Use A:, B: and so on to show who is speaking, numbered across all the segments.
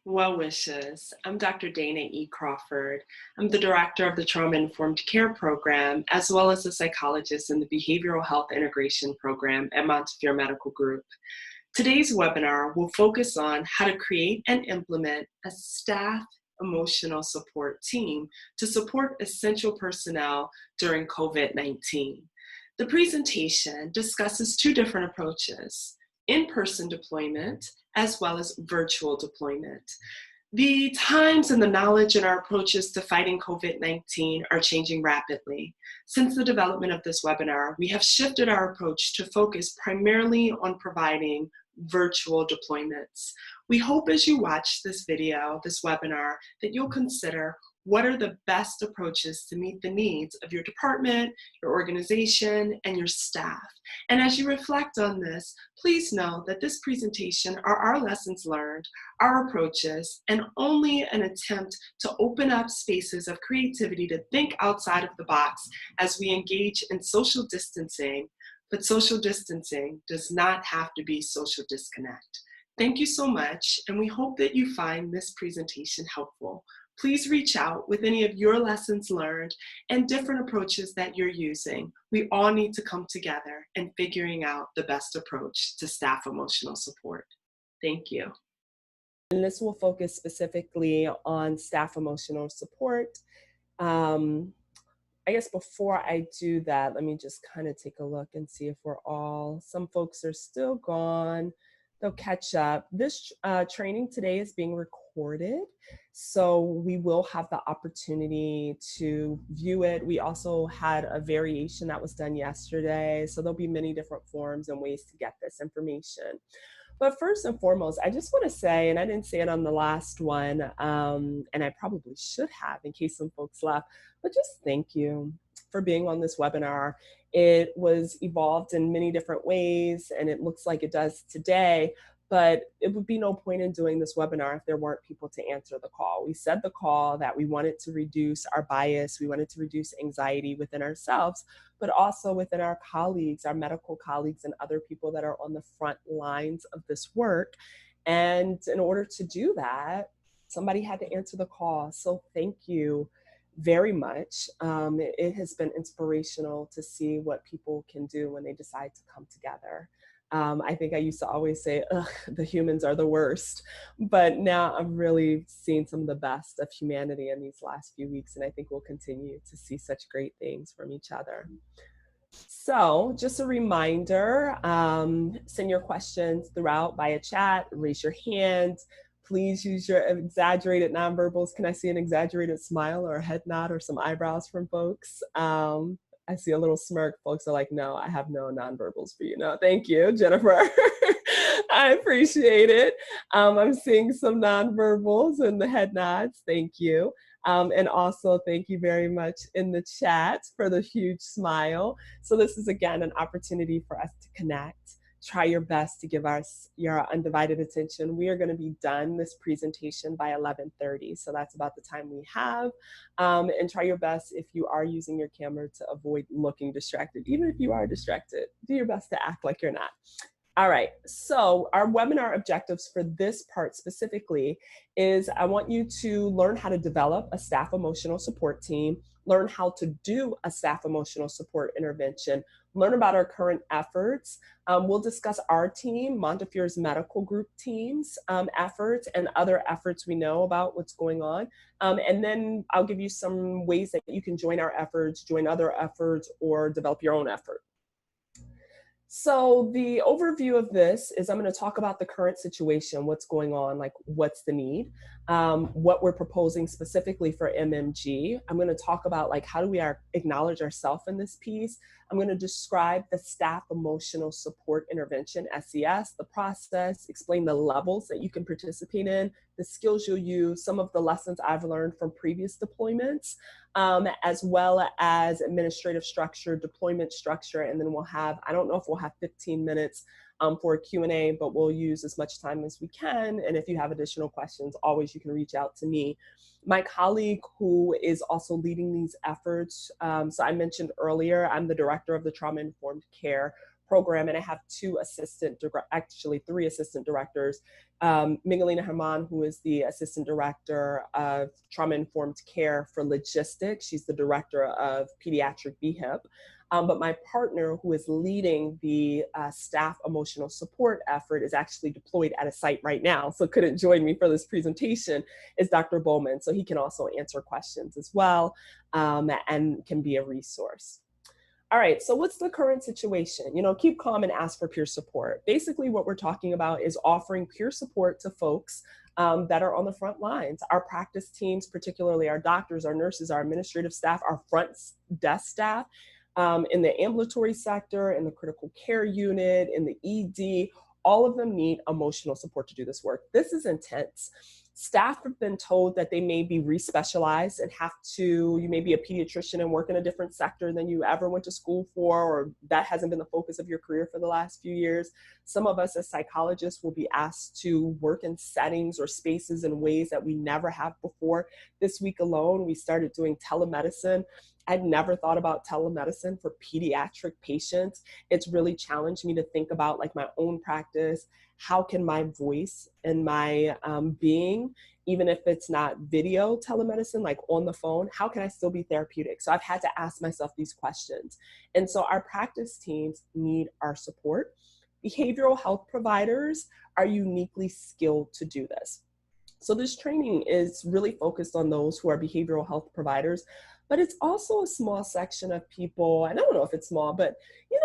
A: Well wishes. I'm Dr. Dana E. Crawford. I'm the director of the Trauma Informed Care Program, as well as a psychologist in the Behavioral Health Integration Program at Montefiore Medical Group. Today's webinar will focus on how to create and implement a staff emotional support team to support essential personnel during COVID-19. The presentation discusses two different approaches: in-person deployment as well as virtual deployment. The times and the knowledge in our approaches to fighting COVID-19 are changing rapidly. Since the development of this webinar, we have shifted our approach to focus primarily on providing virtual deployments. We hope as you watch this video, this webinar, that you'll consider what are the best approaches to meet the needs of your department, your organization, and your staff. And as you reflect on this, please know that this presentation are our lessons learned, our approaches, and only an attempt to open up spaces of creativity to think outside of the box as we engage in social distancing. But social distancing does not have to be social disconnect. Thank you so much, and we hope that you find this presentation helpful. Please reach out with any of your lessons learned and different approaches that you're using. We all need to come together in figuring out the best approach to staff emotional support. Thank you.
B: And this will focus specifically on staff emotional support. I guess before I do that, let me just kind of take a look and see if some folks are still gone. They'll catch up. This training today is being recorded, so we will have the opportunity to view it. We also had a variation that was done yesterday, so there'll be many different forms and ways to get this information. But first and foremost, I just want to say, and I didn't say it on the last one, and I probably should have in case some folks left, but just thank you for being on this webinar. It was evolved in many different ways, and it looks like it does today, but it would be no point in doing this webinar if there weren't people to answer the call. We said the call that we wanted to reduce our bias, we wanted to reduce anxiety within ourselves, but also within our colleagues, our medical colleagues, and other people that are on the front lines of this work. And in order to do that, somebody had to answer the call. So thank you very much. It has been inspirational to see what people can do when they decide to come together. I think I used to always say, ugh, the humans are the worst. But now I'm really seeing some of the best of humanity in these last few weeks. And I think we'll continue to see such great things from each other. So just a reminder, send your questions throughout via chat, raise your hand. Please use your exaggerated nonverbals. Can I see an exaggerated smile or a head nod or some eyebrows from folks? I see a little smirk. Folks are like, no, I have no nonverbals for you. No, thank you, Jennifer. I appreciate it. I'm seeing some nonverbals and the head nods. Thank you. And also thank you very much in the chat for the huge smile. So this is, again, an opportunity for us to connect. Try your best to give us your undivided attention. We are going to be done this presentation by 11:30, so that's about the time we have. And try your best, if you are using your camera, to avoid looking distracted. Even if you are distracted, do your best to act like you're not. All right, so our webinar objectives for this part specifically is I want you to learn how to develop a staff emotional support team, learn how to do a staff emotional support intervention, learn about our current efforts. We'll discuss our team, Montefiore's medical group team's efforts and other efforts we know about what's going on. And then I'll give you some ways that you can join our efforts, join other efforts, or develop your own effort. So the overview of this is I'm going to talk about the current situation, what's going on, like what's the need, what we're proposing specifically for MMG. I'm going to talk about like how do we acknowledge ourselves in this piece. I'm going to describe the staff emotional support intervention, SES, the process, explain the levels that you can participate in, the skills you'll use, some of the lessons I've learned from previous deployments, as well as administrative structure, deployment structure, and then we'll have, I don't know if we'll have 15 minutes for a Q&A, but we'll use as much time as we can. And if you have additional questions, always you can reach out to me. My colleague who is also leading these efforts, so I mentioned earlier, I'm the director of the Trauma Informed Care program, and I have actually three assistant directors. Miguelina Herman, who is the assistant director of trauma-informed care for logistics. She's the director of pediatric BHIP. But my partner, who is leading the staff emotional support effort, is actually deployed at a site right now, so couldn't join me for this presentation, is Dr. Bowman. So he can also answer questions as well, and can be a resource. All right, so what's the current situation? Keep calm and ask for peer support. Basically, what we're talking about is offering peer support to folks that are on the front lines. Our practice teams, particularly our doctors, our nurses, our administrative staff, our front desk staff, in the ambulatory sector, in the critical care unit, in the ED, all of them need emotional support to do this work. This is intense. Staff have been told that they may be respecialized and you may be a pediatrician and work in a different sector than you ever went to school for, or that hasn't been the focus of your career for the last few years. Some of us as psychologists will be asked to work in settings or spaces in ways that we never have before. This week alone, we started doing telemedicine. I'd never thought about telemedicine for pediatric patients. It's really challenged me to think about my own practice. How can my voice and my being, even if it's not video telemedicine, like on the phone, how can I still be therapeutic? So I've had to ask myself these questions. And so our practice teams need our support. Behavioral health providers are uniquely skilled to do this. So this training is really focused on those who are behavioral health providers, but it's also a small section of people, and I don't know if it's small, but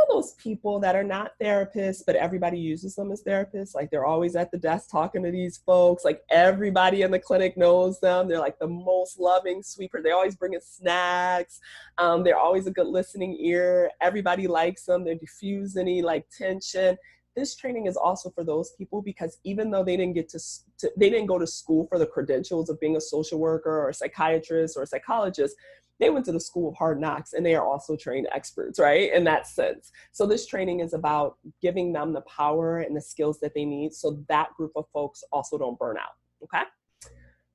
B: those people that are not therapists, but everybody uses them as therapists. They're always at the desk talking to these folks. Everybody in the clinic knows them. They're the most loving, sweet person. They always bring us snacks. They're always a good listening ear. Everybody likes them. They diffuse any tension. This training is also for those people because even though they didn't they didn't go to school for the credentials of being a social worker or a psychiatrist or a psychologist, they went to the school of hard knocks and they are also trained experts, right? In that sense. So this training is about giving them the power and the skills that they need so that group of folks also don't burn out, okay?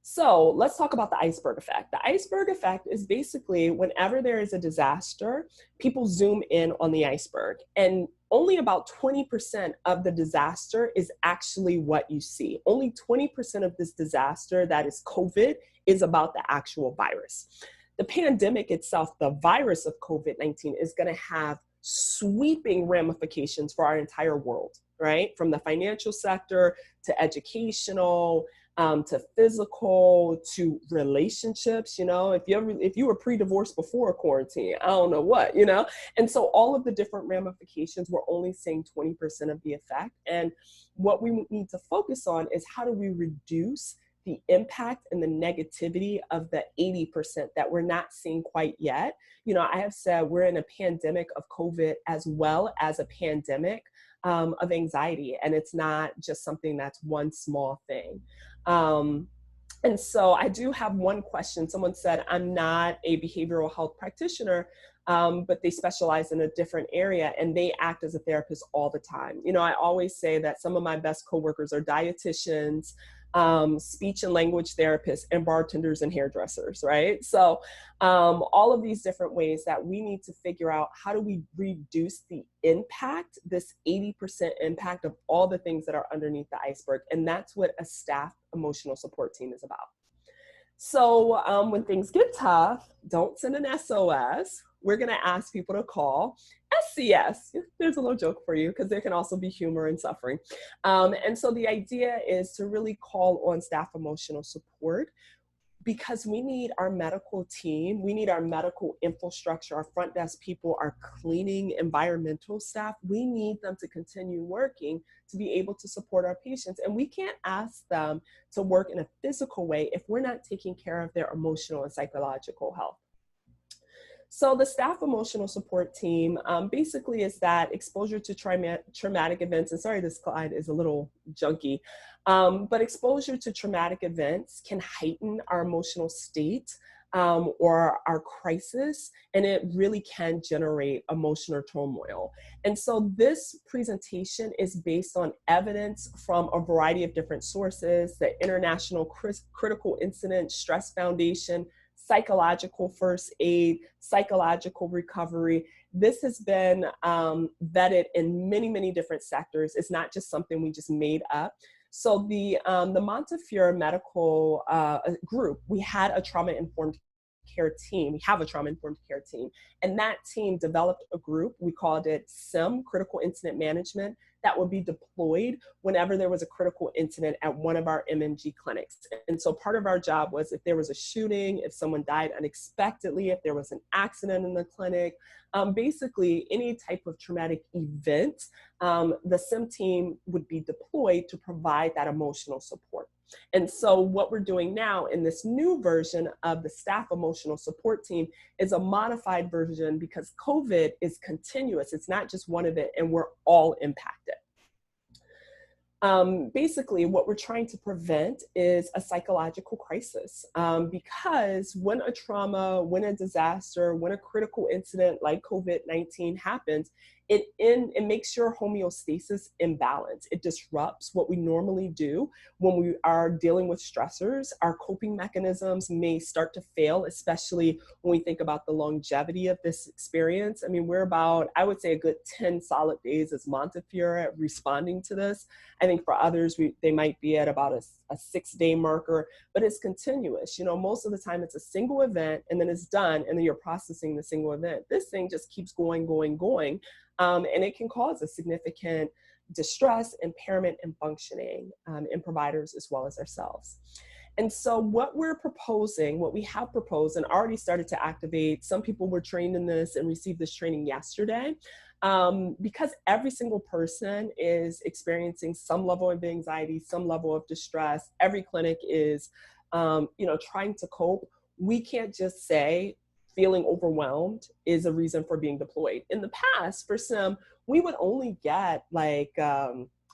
B: So let's talk about the iceberg effect. The iceberg effect is basically whenever there is a disaster, people zoom in on the iceberg, and only about 20% of the disaster is actually what you see. Only 20% of this disaster, that is COVID, is about the actual virus. The pandemic itself, the virus of COVID-19, is going to have sweeping ramifications for our entire world, right? From the financial sector to educational, to physical, to relationships. If you were pre-divorced before quarantine, I don't know what, And so all of the different ramifications, we're only seeing 20% of the effect. And what we need to focus on is how do we reduce the impact and the negativity of the 80% that we're not seeing quite yet. I have said we're in a pandemic of COVID as well as a pandemic of anxiety. And it's not just something that's one small thing. And so I do have one question. Someone said, I'm not a behavioral health practitioner, but they specialize in a different area and they act as a therapist all the time. I always say that some of my best coworkers are dietitians, speech and language therapists, and bartenders and hairdressers, right? So all of these different ways that we need to figure out how do we reduce the impact, this 80% impact of all the things that are underneath the iceberg. And that's what a staff emotional support team is about. So when things get tough, don't send an SOS. We're going to ask people to call SCS. There's a little joke for you because there can also be humor in suffering. And so the idea is to really call on staff emotional support because we need our medical team, we need our medical infrastructure, our front desk people, our cleaning, environmental staff. We need them to continue working to be able to support our patients. And we can't ask them to work in a physical way if we're not taking care of their emotional and psychological health. So the staff emotional support team basically is that exposure to traumatic events, and sorry, this slide is a little junky, but exposure to traumatic events can heighten our emotional state or our crisis, and it really can generate emotional turmoil. And so this presentation is based on evidence from a variety of different sources, the International Critical Incident Stress Foundation, psychological first aid, psychological recovery. This has been vetted in many, many different sectors. It's not just something we just made up. So the Montefiore Medical Group, we had a trauma-informed care team. We have a trauma-informed care team. And that team developed a group. We called it SIM, Critical Incident Management, that would be deployed whenever there was a critical incident at one of our MMG clinics. And so part of our job was if there was a shooting, if someone died unexpectedly, if there was an accident in the clinic, basically any type of traumatic event, the SIM team would be deployed to provide that emotional support. And so what we're doing now in this new version of the staff emotional support team is a modified version because COVID is continuous. It's not just one event and we're all impacted. Basically, what we're trying to prevent is a psychological crisis because when a trauma, when a disaster, when a critical incident like COVID-19 happens, it makes your homeostasis imbalance. It disrupts what we normally do when we are dealing with stressors. Our coping mechanisms may start to fail, especially when we think about the longevity of this experience. I mean, we're about, I would say, a good 10 solid days as Montefiore at responding to this. I think for others, they might be at about a 6-day marker, but it's continuous. You know, most of the time it's a single event and then it's done and then you're processing the single event. This thing just keeps going, going, going. And it can cause a significant distress, impairment, and functioning in providers as well as ourselves. And so what we're proposing, what we have proposed and already started to activate, some people were trained in this and received this training yesterday, because every single person is experiencing some level of anxiety, some level of distress. Every clinic is, trying to cope. We can't just say, feeling overwhelmed is a reason for being deployed. In the past, for some, we would only get like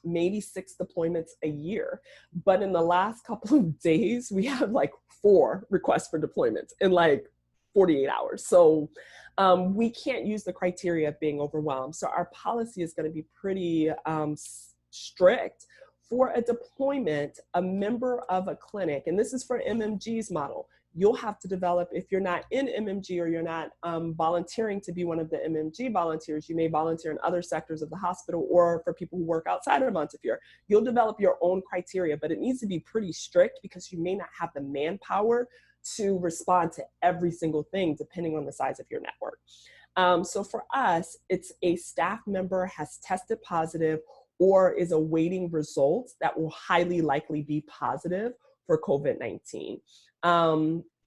B: maybe 6 deployments a year. But in the last couple of days, we have like 4 requests for deployments in like 48 hours. So we can't use the criteria of being overwhelmed. So our policy is going to be pretty strict. For a deployment, a member of a clinic, and this is for MMG's model, you'll have to develop, if you're not in MMG or you're not volunteering to be one of the MMG volunteers, you may volunteer in other sectors of the hospital or for people who work outside of Montefiore. You'll develop your own criteria, but it needs to be pretty strict because you may not have the manpower to respond to every single thing depending on the size of your network. So for us, it's a staff member has tested positive or is awaiting results that will highly likely be positive for COVID-19.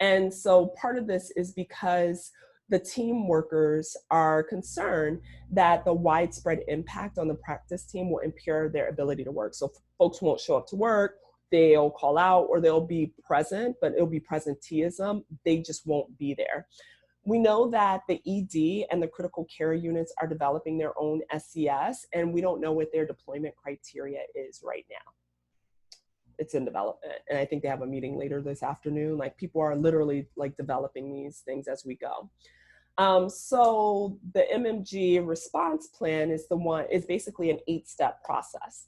B: And so part of this is because the team workers are concerned that the widespread impact on the practice team will impair their ability to work. So folks won't show up to work, they'll call out, or they'll be present, but it'll be presenteeism. They just won't be there. We know that the ED and the critical care units are developing their own SES, and we don't know what their deployment criteria is right now. It's in development, and I think they have a meeting later this afternoon. Like, people are literally like developing these things as we go. So the MMG response plan is basically an 8-step process.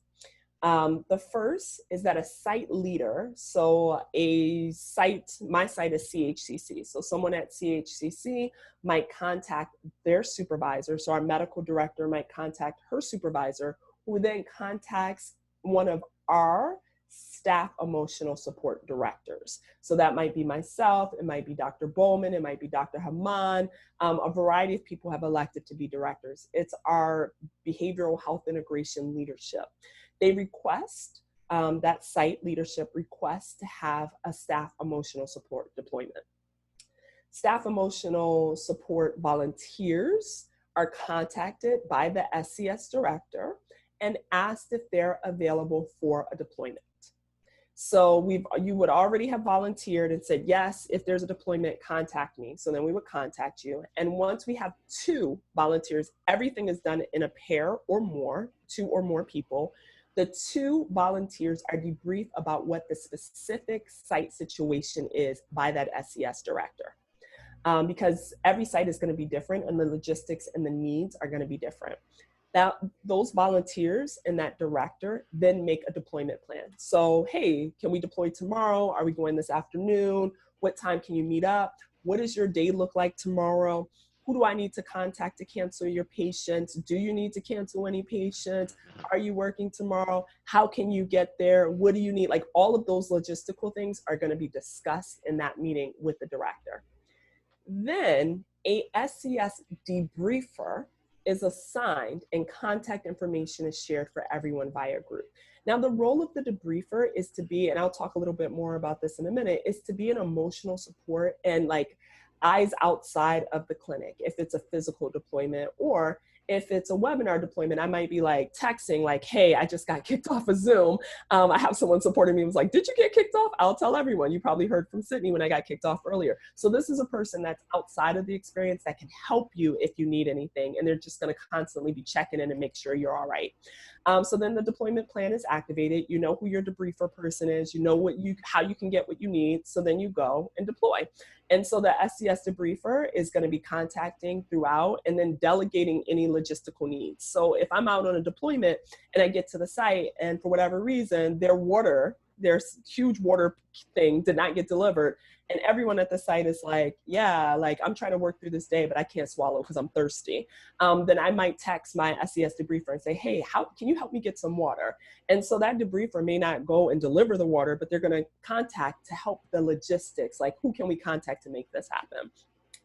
B: The first is that a site leader, so my site is CHCC. So someone at CHCC might contact their supervisor. So our medical director might contact her supervisor, who then contacts one of our staff emotional support directors. So that might be myself, it might be Dr. Bowman, it might be Dr. Haman. A variety of people have elected to be directors. It's our behavioral health integration leadership. They request, that site leadership requests to have a staff emotional support deployment. Staff emotional support volunteers are contacted by the SCS director and asked if they're available for a deployment. So you would already have volunteered and said, yes, if there's a deployment, contact me. So then we would contact you. And once we have 2 volunteers, everything is done in a pair or more, 2 or more people. The 2 volunteers are debriefed about what the specific site situation is by that SCS director. Because every site is going to be different and the logistics and the needs are going to be different. Those volunteers and that director then make a deployment plan. So, hey, can we deploy tomorrow? Are we going this afternoon? What time can you meet up? What does your day look like tomorrow? Who do I need to contact to cancel your patients? Do you need to cancel any patients? Are you working tomorrow? How can you get there? What do you need? Like, all of those logistical things are going to be discussed in that meeting with the director. Then a SCS debriefer is assigned and contact information is shared for everyone via group. Now, the role of the debriefer is to be, and I'll talk a little bit more about this in a minute, is to be an emotional support and like eyes outside of the clinic. If it's a physical deployment, or if it's a webinar deployment, I might be like texting like, hey, I just got kicked off of Zoom. I have someone supporting me who was like, did you get kicked off? I'll tell everyone. You probably heard from Sydney when I got kicked off earlier. So this is a person that's outside of the experience that can help you if you need anything. And they're just going to constantly be checking in and make sure you're all right. So then the deployment plan is activated. You know who your debriefer person is. You know how you can get what you need. So then you go and deploy. And so the SCS debriefer is going to be contacting throughout and then delegating any logistical needs. So if I'm out on a deployment and I get to the site and for whatever reason, their huge water thing did not get delivered, and everyone at the site is like, yeah, like I'm trying to work through this day, but I can't swallow because I'm thirsty. Then I might text my SCS debriefer and say, hey, how can you help me get some water? And so that debriefer may not go and deliver the water, but they're going to contact to help the logistics, like who can we contact to make this happen?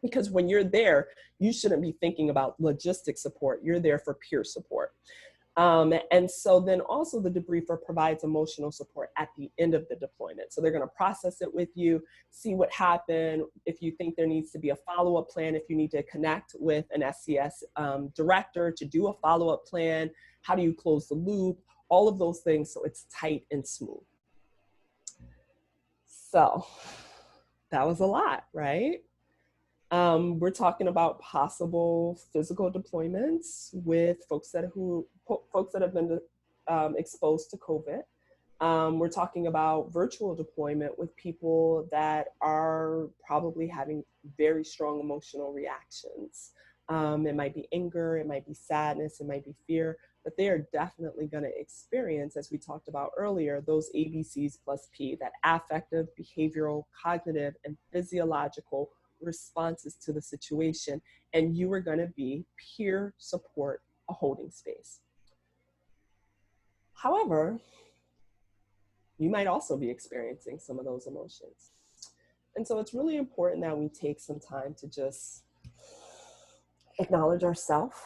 B: Because when you're there, you shouldn't be thinking about logistic support. You're there for peer support. And so then also the debriefer provides emotional support at the end of the deployment. So they're going to process it with you, see what happened. If you think there needs to be a follow-up plan, if you need to connect with an SCS director to do a follow-up plan, how do you close the loop, all of those things. So it's tight and smooth. So that was a lot, right? We're talking about possible physical deployments with folks that have been exposed to COVID. We're talking about virtual deployment with people that are probably having very strong emotional reactions. It might be anger, it might be sadness, it might be fear, but they are definitely going to experience, as we talked about earlier, those ABCs plus P, that affective, behavioral, cognitive, and physiological responses to the situation. And you are going to be peer support, a holding space. However, you might also be experiencing some of those emotions. And so it's really important that we take some time to just acknowledge ourselves,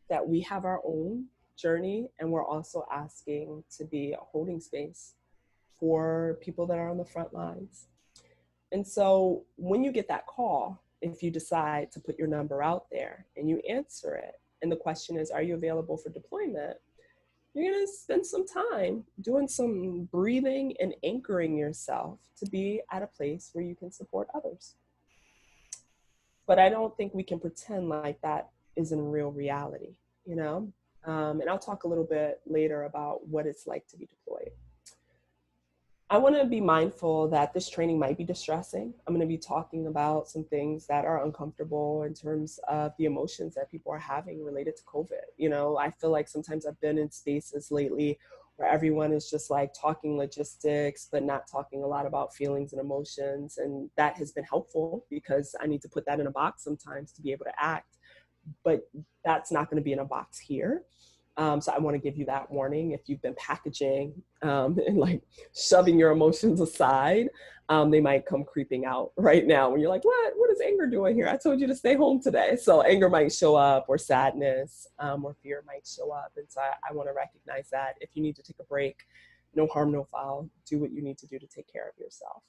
B: that we have our own journey, and we're also asking to be a holding space for people that are on the front lines. And so when you get that call, if you decide to put your number out there and you answer it, and the question is, are you available for deployment? You're going to spend some time doing some breathing and anchoring yourself to be at a place where you can support others. But I don't think we can pretend like that isn't real reality, you know? And I'll talk a little bit later about what it's like to be deployed. I want to be mindful that this training might be distressing. I'm going to be talking about some things that are uncomfortable in terms of the emotions that people are having related to COVID. You know, I feel like sometimes I've been in spaces lately where everyone is just like talking logistics, but not talking a lot about feelings and emotions. And that has been helpful because I need to put that in a box sometimes to be able to act. But that's not going to be in a box here. So I want to give you that warning. If you've been packaging and like shoving your emotions aside, they might come creeping out right now when you're like, what is anger doing here? I told you to stay home today. So anger might show up, or sadness, or fear might show up. And so I want to recognize that. If you need to take a break, no harm, no foul. Do what you need to do to take care of yourself.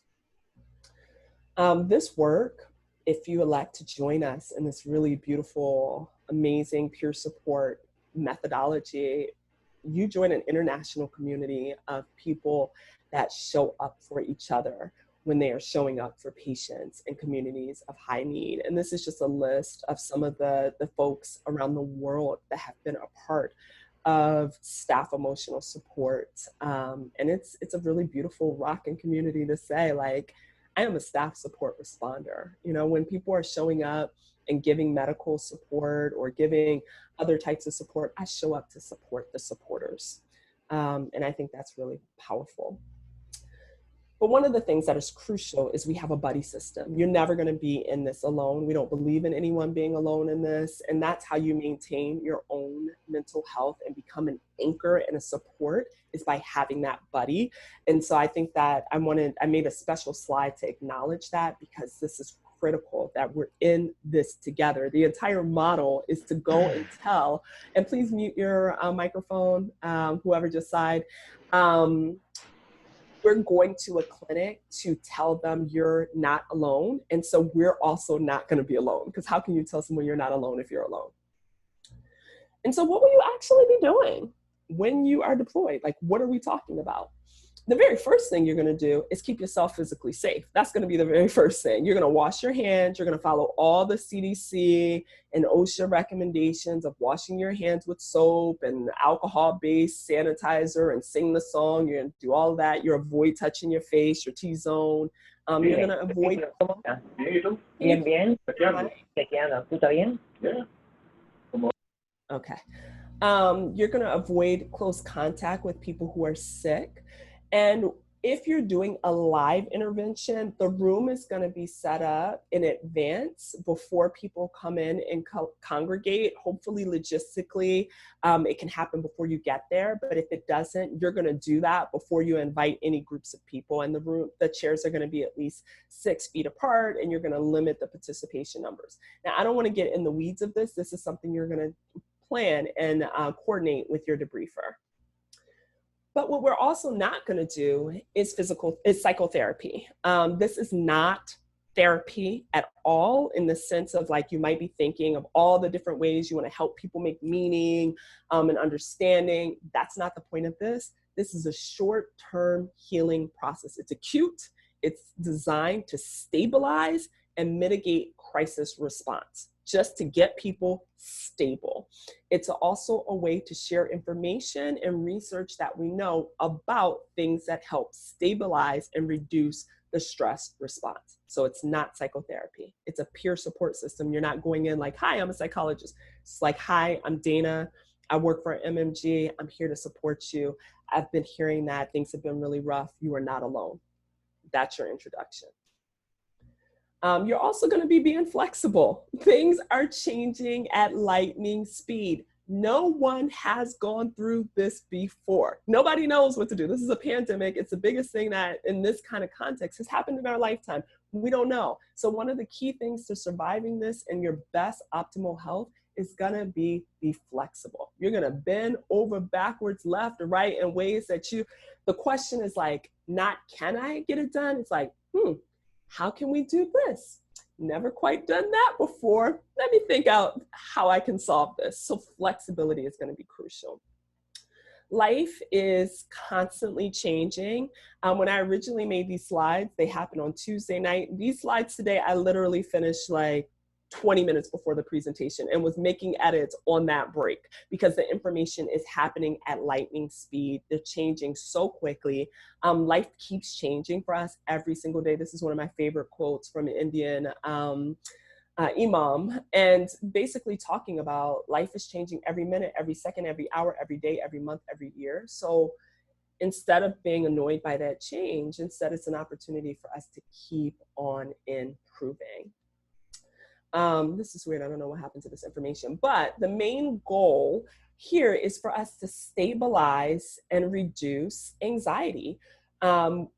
B: This work, if you elect to join us in this really beautiful, amazing peer support methodology, you join an international community of people that show up for each other when they are showing up for patients in communities of high need. And this is just a list of some of the folks around the world that have been a part of staff emotional support. And it's a really beautiful rocking community to say, like, I am a staff support responder. You know, when people are showing up and giving medical support or giving other types of support, I show up to support the supporters. And I think that's really powerful. But one of the things that is crucial is we have a buddy system. You're never going to be in this alone. We don't believe in anyone being alone in this. And that's how you maintain your own mental health and become an anchor and a support, is by having that buddy. And so I think that I made a special slide to acknowledge that, because this is critical that we're in this together. The entire model is to go and tell, and please mute your microphone, whoever just sighed. We're going to a clinic to tell them you're not alone. And so we're also not going to be alone, because how can you tell someone you're not alone if you're alone? And so what will you actually be doing when you are deployed? Like, what are we talking about? The very first thing you're going to do is keep yourself physically safe. That's going to be the very first thing. You're going to wash your hands. You're going to follow all the CDC and OSHA recommendations of washing your hands with soap and alcohol-based sanitizer, and sing the song. You're going to do all of that. You avoid touching your face, your T-zone. You're going to avoid... Okay. You're going to avoid close contact with people who are sick. And if you're doing a live intervention, the room is going to be set up in advance before people come in and congregate. Hopefully, logistically, it can happen before you get there. But if it doesn't, you're going to do that before you invite any groups of people. And the chairs are going to be at least 6 feet apart, and you're going to limit the participation numbers. Now, I don't want to get in the weeds of this. This is something you're going to plan and coordinate with your debriefer. But what we're also not going to do is psychotherapy. This is not therapy at all, in the sense of, like, you might be thinking of all the different ways you want to help people make meaning and understanding. That's not the point of this. This is a short-term healing process. It's acute. It's designed to stabilize and mitigate crisis response, just to get people stable. It's also a way to share information and research that we know about things that help stabilize and reduce the stress response. So it's not psychotherapy. It's a peer support system. You're not going in like, hi, I'm a psychologist. It's like, hi, I'm Dana. I work for MMG. I'm here to support you. I've been hearing that things have been really rough. You are not alone. That's your introduction. You're also going to be being flexible. Things are changing at lightning speed. No one has gone through this before. Nobody knows what to do. This is a pandemic. It's the biggest thing that in this kind of context has happened in our lifetime. We don't know. So one of the key things to surviving this and your best optimal health is going to be flexible. You're going to bend over backwards, left or right, in ways that the question is like, not can I get it done? It's like, how can we do this? Never quite done that before. Let me think out how I can solve this. So flexibility is going to be crucial. Life is constantly changing. When I originally made these slides, they happened on Tuesday night. These slides today, I literally finished like 20 minutes before the presentation and was making edits on that break, because the information is happening at lightning speed. They're changing so quickly. Life keeps changing for us every single day. This is one of my favorite quotes from an Indian imam, and basically talking about life is changing every minute, every second, every hour, every day, every month, every year. So instead of being annoyed by that change, instead it's an opportunity for us to keep on improving. This is weird. I don't know what happened to this information, but the main goal here is for us to stabilize and reduce anxiety.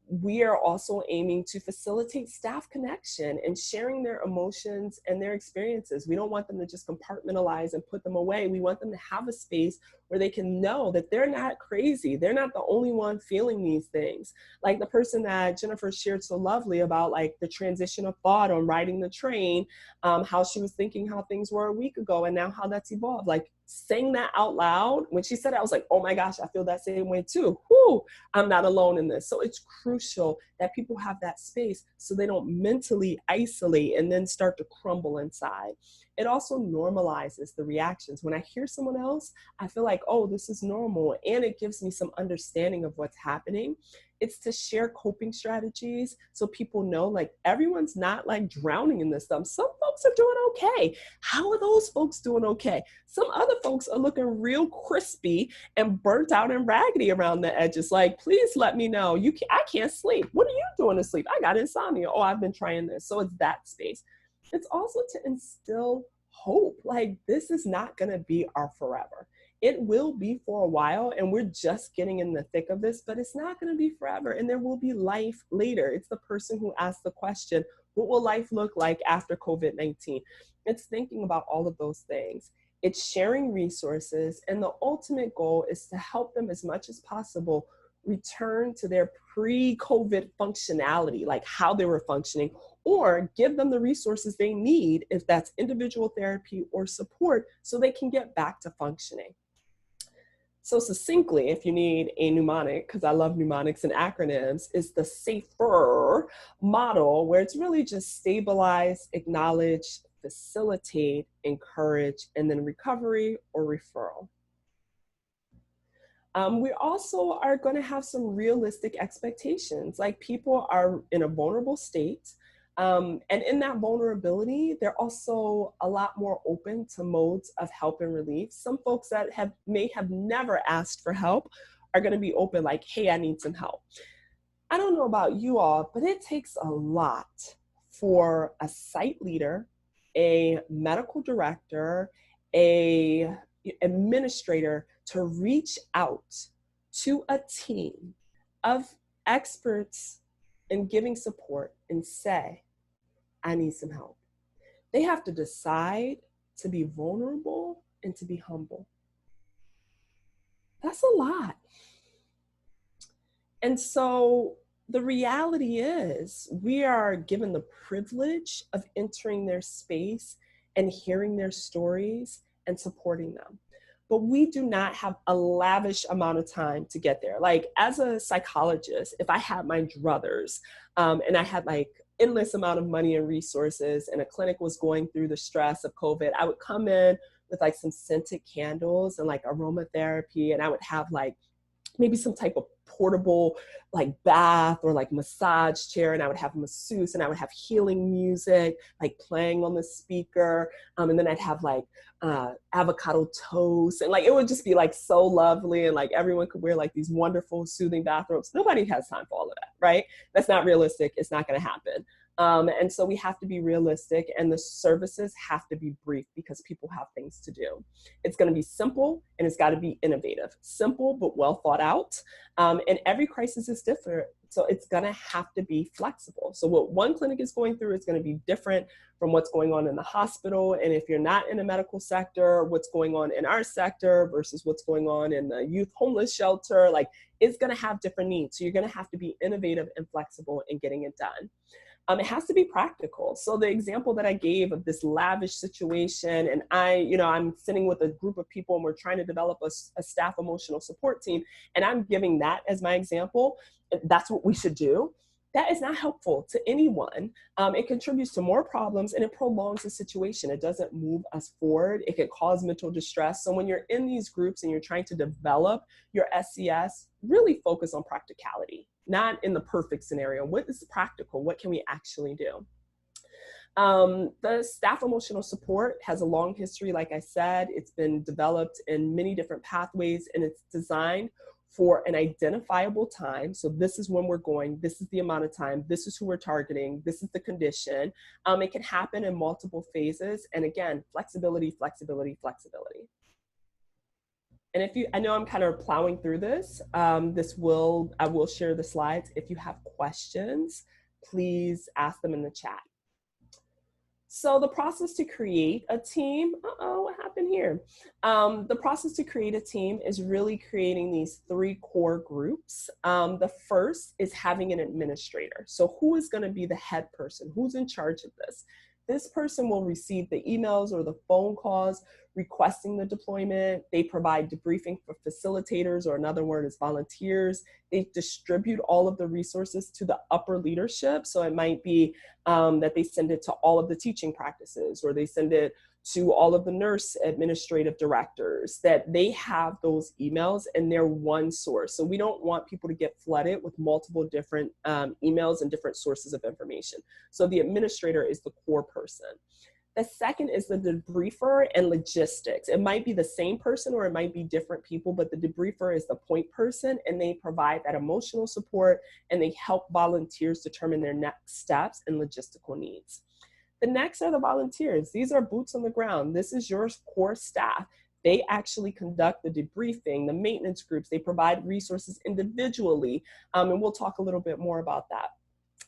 B: We are also aiming to facilitate staff connection and sharing their emotions and their experiences. We don't want them to just compartmentalize and put them away. We want them to have a space where they can know that they're not crazy. They're not the only one feeling these things. Like the person that Jennifer shared so lovely about, like the transition of thought on riding the train, how she was thinking how things were a week ago and now how that's evolved. Like saying that out loud, when she said it, I was like, oh my gosh, I feel that same way too. Whew, I'm not alone in this. So it's crucial that people have that space so they don't mentally isolate and then start to crumble inside. It also normalizes the reactions. When I hear someone else, I feel like, oh, this is normal. And it gives me some understanding of what's happening. It's to share coping strategies so people know, like, everyone's not like drowning in this stuff. Some folks folks are doing okay. How are those folks doing okay? Some other folks are looking real crispy and burnt out and raggedy around the edges. Like, please let me know. I can't sleep. What are you doing to sleep? I got insomnia. Oh, I've been trying this. So it's that space. It's also to instill hope. Like, this is not going to be our forever. It will be for a while, and we're just getting in the thick of this, but it's not going to be forever, and there will be life later. It's the person who asked the question, what will life look like after COVID-19? It's thinking about all of those things. It's sharing resources, and the ultimate goal is to help them as much as possible return to their pre-COVID functionality, like how they were functioning, or give them the resources they need, if that's individual therapy or support, so they can get back to functioning. So succinctly, if you need a mnemonic, because I love mnemonics and acronyms, is the SAFER model, where it's really just stabilize, acknowledge, facilitate, encourage, and then recovery or referral. We also are going to have some realistic expectations. Like, people are in a vulnerable state. And in that vulnerability, they're also a lot more open to modes of help and relief. Some folks that may have never asked for help are going to be open, like, hey, I need some help. I don't know about you all, but it takes a lot for a site leader, a medical director, a administrator to reach out to a team of experts in giving support and say, I need some help. They have to decide to be vulnerable and to be humble. That's a lot. And so the reality is, we are given the privilege of entering their space and hearing their stories and supporting them. But we do not have a lavish amount of time to get there. Like, as a psychologist, if I had my druthers and I had like endless amount of money and resources, and a clinic was going through the stress of COVID, I would come in with like some scented candles and like aromatherapy, and I would have like maybe some type of portable like bath or like massage chair, and I would have a masseuse, and I would have healing music like playing on the speaker, and then I'd have like avocado toast, and like it would just be like so lovely, and like everyone could wear like these wonderful soothing bathrobes. Nobody has time for all of that, right? That's not realistic. It's not going to happen. And so we have to be realistic, and the services have to be brief because people have things to do. It's going to be simple, and it's got to be innovative. Simple, but well thought out. And every crisis is different. So it's going to have to be flexible. So what one clinic is going through is going to be different from what's going on in the hospital. And if you're not in the medical sector, what's going on in our sector versus what's going on in the youth homeless shelter, like, it's going to have different needs. So you're going to have to be innovative and flexible in getting it done. It has to be practical. So the example that I gave of this lavish situation, and I'm sitting with a group of people and we're trying to develop a staff emotional support team, and I'm giving that as my example. That's what we should do. That is not helpful to anyone. It contributes to more problems, and it prolongs the situation. It doesn't move us forward. It can cause mental distress. So when you're in these groups and you're trying to develop your SES, really focus on practicality, not in the perfect scenario. What is practical? What can we actually do? The staff emotional support has a long history. Like I said, it's been developed in many different pathways, and it's designed for an identifiable time. So this is when we're going, this is the amount of time, this is who we're targeting, this is the condition. It can happen in multiple phases. And again, flexibility, flexibility, flexibility. And I know I'm kind of plowing through this. I will share the slides. If you have questions, please ask them in the chat. So the process to create a team, what happened here? The process to create a team is really creating these 3 core groups. The first is having an administrator. So who is going to be the head person? Who's in charge of this? This person will receive the emails or the phone calls requesting the deployment. They provide debriefing for facilitators, or another word is volunteers. They distribute all of the resources to the upper leadership. So it might be that they send it to all of the teaching practices, or they send it to all of the nurse administrative directors, that they have those emails and they're one source. So we don't want people to get flooded with multiple different emails and different sources of information. So the administrator is the core person. The second is the debriefer and logistics. It might be the same person or it might be different people, but the debriefer is the point person, and they provide that emotional support and they help volunteers determine their next steps and logistical needs. The next are the volunteers. These are boots on the ground. This is your core staff. They actually conduct the debriefing, the maintenance groups. They provide resources individually, and we'll talk a little bit more about that.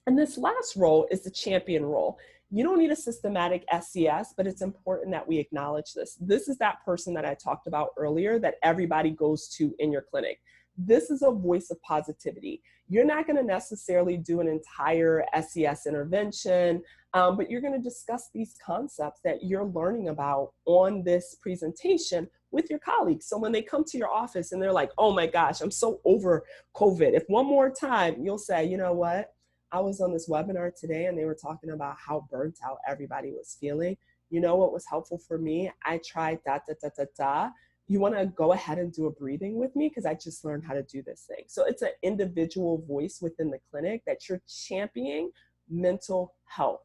B: And this last role is the champion role. You don't need a systematic SCS, but it's important that we acknowledge this. This is that person that I talked about earlier that everybody goes to in your clinic. This is a voice of positivity. You're not going to necessarily do an entire SCS intervention, but you're going to discuss these concepts that you're learning about on this presentation with your colleagues. So when they come to your office and they're like, oh my gosh, I'm so over COVID. If one more time, you'll say, you know what? I was on this webinar today and they were talking about how burnt out everybody was feeling. You know what was helpful for me? I tried da, da, da, da, da. You want to go ahead and do a breathing with me because I just learned how to do this thing. So it's an individual voice within the clinic that you're championing mental health.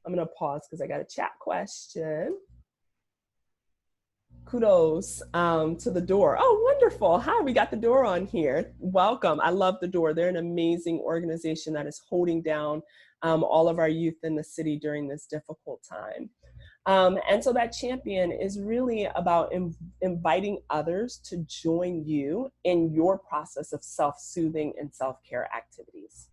B: I'm going to pause because I got a chat question. Kudos to the door. Oh, wonderful. Hi, we got the door on here. Welcome. I love the door. They're an amazing organization that is holding down all of our youth in the city during this difficult time. And so that champion is really about inviting others to join you in your process of self-soothing and self-care activities.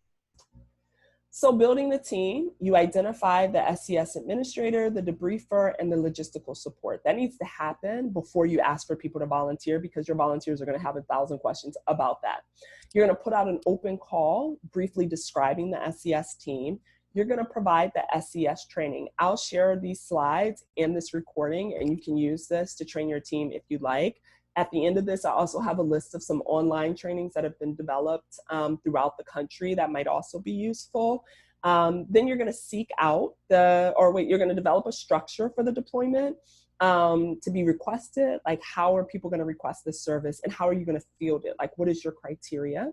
B: So building the team, you identify the SCS administrator, the debriefer, and the logistical support. That needs to happen before you ask for people to volunteer because your volunteers are going to have 1,000 questions about that. You're going to put out an open call briefly describing the SCS team. You're going to provide the SCS training. I'll share these slides in this recording, and you can use this to train your team if you'd like. At the end of this, I also have a list of some online trainings that have been developed throughout the country that might also be useful. Then you're going to seek out you're going to develop a structure for the deployment to be requested. Like, how are people going to request this service and how are you going to field it? Like, what is your criteria?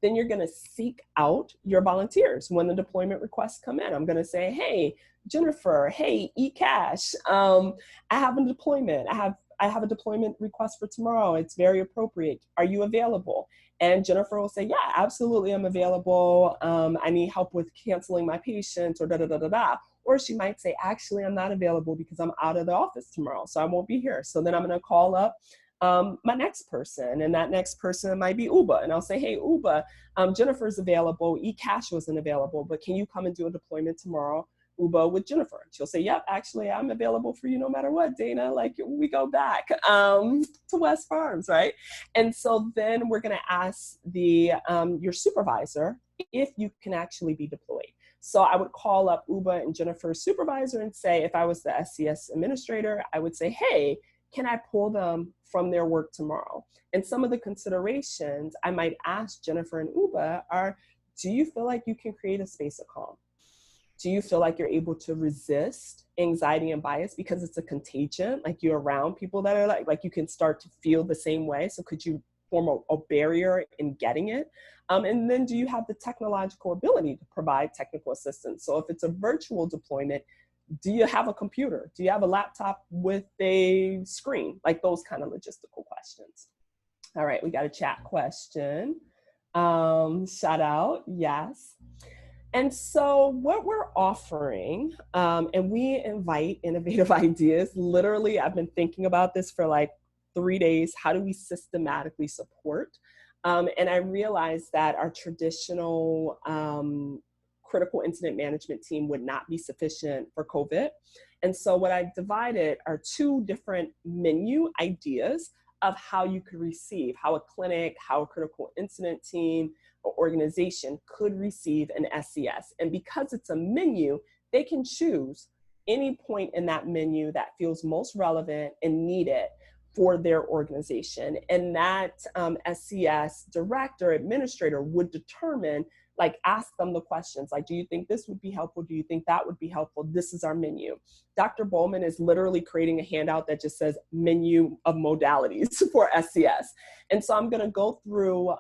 B: Then you're going to seek out your volunteers. When the deployment requests come in, I'm going to say, hey, Jennifer, hey, eCash, I have a deployment. I have a deployment request for tomorrow. It's very appropriate. Are you available? And Jennifer will say, yeah, absolutely, I'm available. I need help with canceling my patient or da, da, da, da, da. Or she might say, actually, I'm not available because I'm out of the office tomorrow, so I won't be here. So then I'm going to call up my next person, and that next person might be Uba. And I'll say, hey, Uba, Jennifer's available. eCash wasn't available, but can you come and do a deployment tomorrow, Uba, with Jennifer? She'll say, yep, actually, I'm available for you no matter what, Dana. Like, we go back to West Farms, right? And so then we're going to ask your supervisor if you can actually be deployed. So I would call up Uba and Jennifer's supervisor and say, if I was the SCS administrator, I would say, hey, can I pull them from their work tomorrow? And some of the considerations I might ask Jennifer and Uba are, do you feel like you can create a space of calm? Do you feel like you're able to resist anxiety and bias because it's a contagion? Like, you're around people that are like you can start to feel the same way. So could you form a barrier in getting it? And then do you have the technological ability to provide technical assistance? So if it's a virtual deployment, do you have a computer? Do you have a laptop with a screen? Like, those kind of logistical questions. All right, we got a chat question. Shout out, yes. And so what we're offering, and we invite innovative ideas. Literally, I've been thinking about this for like 3 days. How do we systematically support? And I realized that our traditional critical incident management team would not be sufficient for COVID. And so what I divided are 2 different menu ideas of how you could receive, how a clinic, how a critical incident team or organization could receive an SCS. And because it's a menu, they can choose any point in that menu that feels most relevant and needed for their organization. And that SCS director, administrator would determine, Like ask them the questions, like, do you think this would be helpful? Do you think that would be helpful? This is our menu. Dr. Bowman is literally creating a handout that just says menu of modalities for SCS. And so I'm gonna go through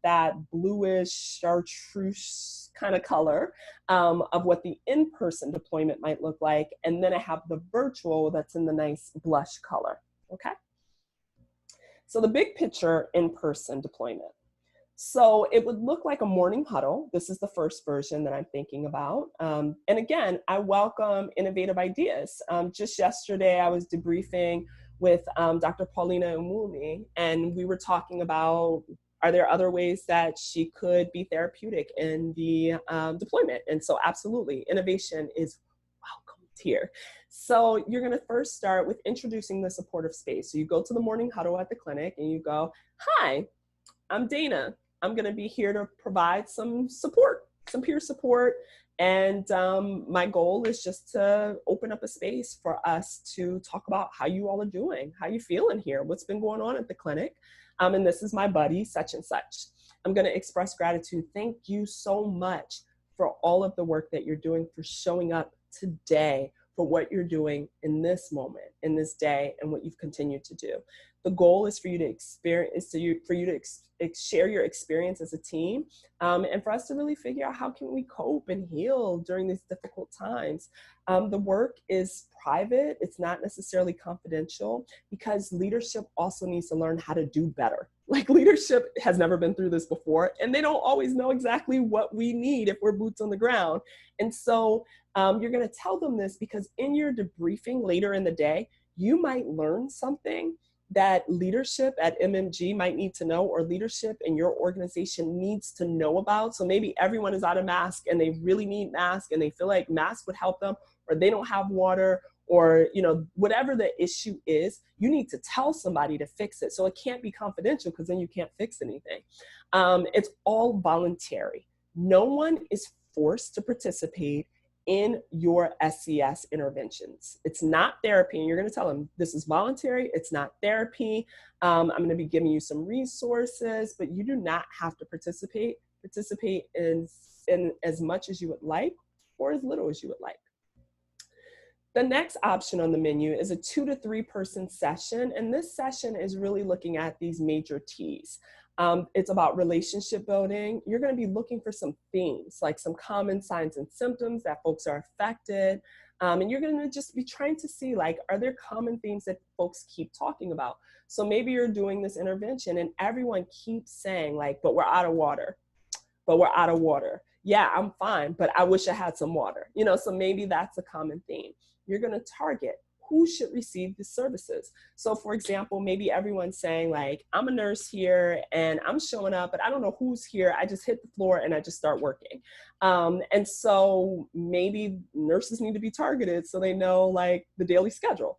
B: that bluish chartreuse kind of color of what the in-person deployment might look like. And then I have the virtual that's in the nice blush color, okay? So the big picture in-person deployment. So it would look like a morning huddle. This is the first version that I'm thinking about. And again, I welcome innovative ideas. Just yesterday, I was debriefing with Dr. Paulina Umumi, and we were talking about, are there other ways that she could be therapeutic in the deployment? And so absolutely, innovation is welcomed here. So you're gonna first start with introducing the supportive space. So you go to the morning huddle at the clinic and you go, hi, I'm Dana. I'm going to be here to provide some support, some peer support. And my goal is just to open up a space for us to talk about how you all are doing, how you feeling here, what's been going on at the clinic. And this is my buddy, such and such. I'm going to express gratitude. Thank you so much for all of the work that you're doing, for showing up today, for what you're doing in this moment, in this day, and what you've continued to do. The goal is for you to experience, share your experience as a team, and for us to really figure out how can we cope and heal during these difficult times. The work is private, it's not necessarily confidential, because leadership also needs to learn how to do better. Like, leadership has never been through this before, and they don't always know exactly what we need if we're boots on the ground. And so you're gonna tell them this because in your debriefing later in the day, you might learn something that leadership at MMG might need to know, or leadership in your organization needs to know about. So maybe everyone is out of mask and they really need masks and they feel like masks would help them, or they don't have water, or whatever the issue is, you need to tell somebody to fix it. So it can't be confidential, because then you can't fix anything. It's all voluntary. No one is forced to participate in your SCS interventions. It's not therapy, and you're going to tell them this is voluntary, it's not therapy. I'm going to be giving you some resources, but you do not have to participate in as much as you would like, or as little as you would like. The next option on the menu is a 2 to 3 person session, and this session is really looking at these major T's. It's about relationship building. You're going to be looking for some themes, like some common signs and symptoms that folks are affected. And you're going to just be trying to see, like, are there common themes that folks keep talking about? So maybe you're doing this intervention and everyone keeps saying, like, but we're out of water. But we're out of water. Yeah, I'm fine, but I wish I had some water. So maybe that's a common theme. You're going to target who should receive the services. So for example, maybe everyone's saying, like, I'm a nurse here and I'm showing up, but I don't know who's here. I just hit the floor and I just start working. And so maybe nurses need to be targeted so they know, like, the daily schedule.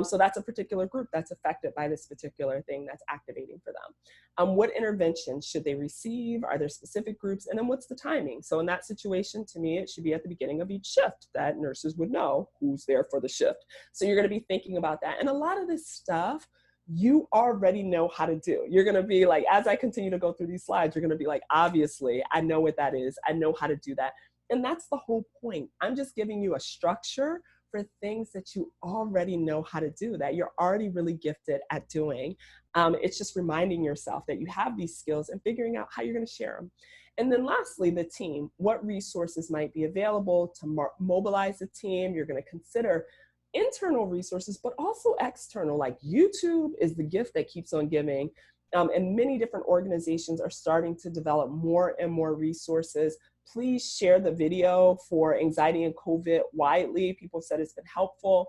B: So that's a particular group that's affected by this particular thing that's activating for them. What interventions should they receive? Are there specific groups? And then what's the timing? So in that situation, to me, it should be at the beginning of each shift that nurses would know who's there for the shift. So you're going to be thinking about that. And a lot of this stuff, you already know how to do. You're going to be like, as I continue to go through these slides, you're going to be like, obviously, I know what that is. I know how to do that. And that's the whole point. I'm just giving you a structure for things that you already know how to do, that you're already really gifted at doing. It's just reminding yourself that you have these skills and figuring out how you're going to share them. And then lastly, the team. What resources might be available to mobilize the team? You're going to consider internal resources, but also external. Like, YouTube is the gift that keeps on giving. And many different organizations are starting to develop more and more resources. Please share the video for anxiety and COVID widely. People have said it's been helpful.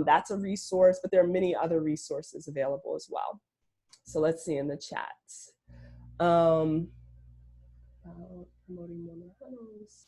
B: That's a resource, but there are many other resources available as well. So let's see in the chat. Promoting women huddles.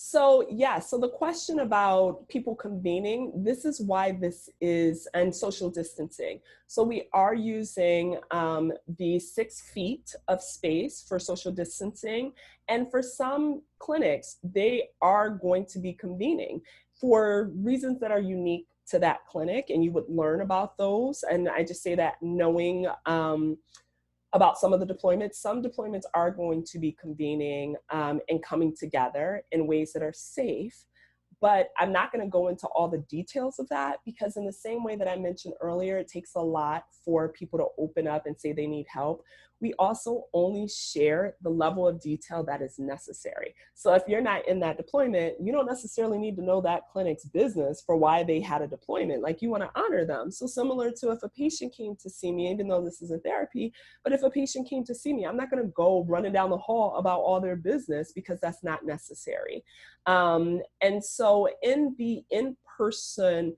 B: So yeah, so the question about people convening, this is why this is, and social distancing. So we are using the 6 feet of space for social distancing. And for some clinics, they are going to be convening for reasons that are unique to that clinic, and you would learn about those. And I just say that knowing about some of the deployments. Some deployments are going to be convening and coming together in ways that are safe. But I'm not going to go into all the details of that, because in the same way that I mentioned earlier, it takes a lot for people to open up and say they need help. We also only share the level of detail that is necessary. So if you're not in that deployment, you don't necessarily need to know that clinic's business for why they had a deployment. Like, you want to honor them. So similar to if a patient came to see me, even though this isn't therapy, but if a patient came to see me, I'm not going to go running down the hall about all their business, because that's not necessary. And so in the in-person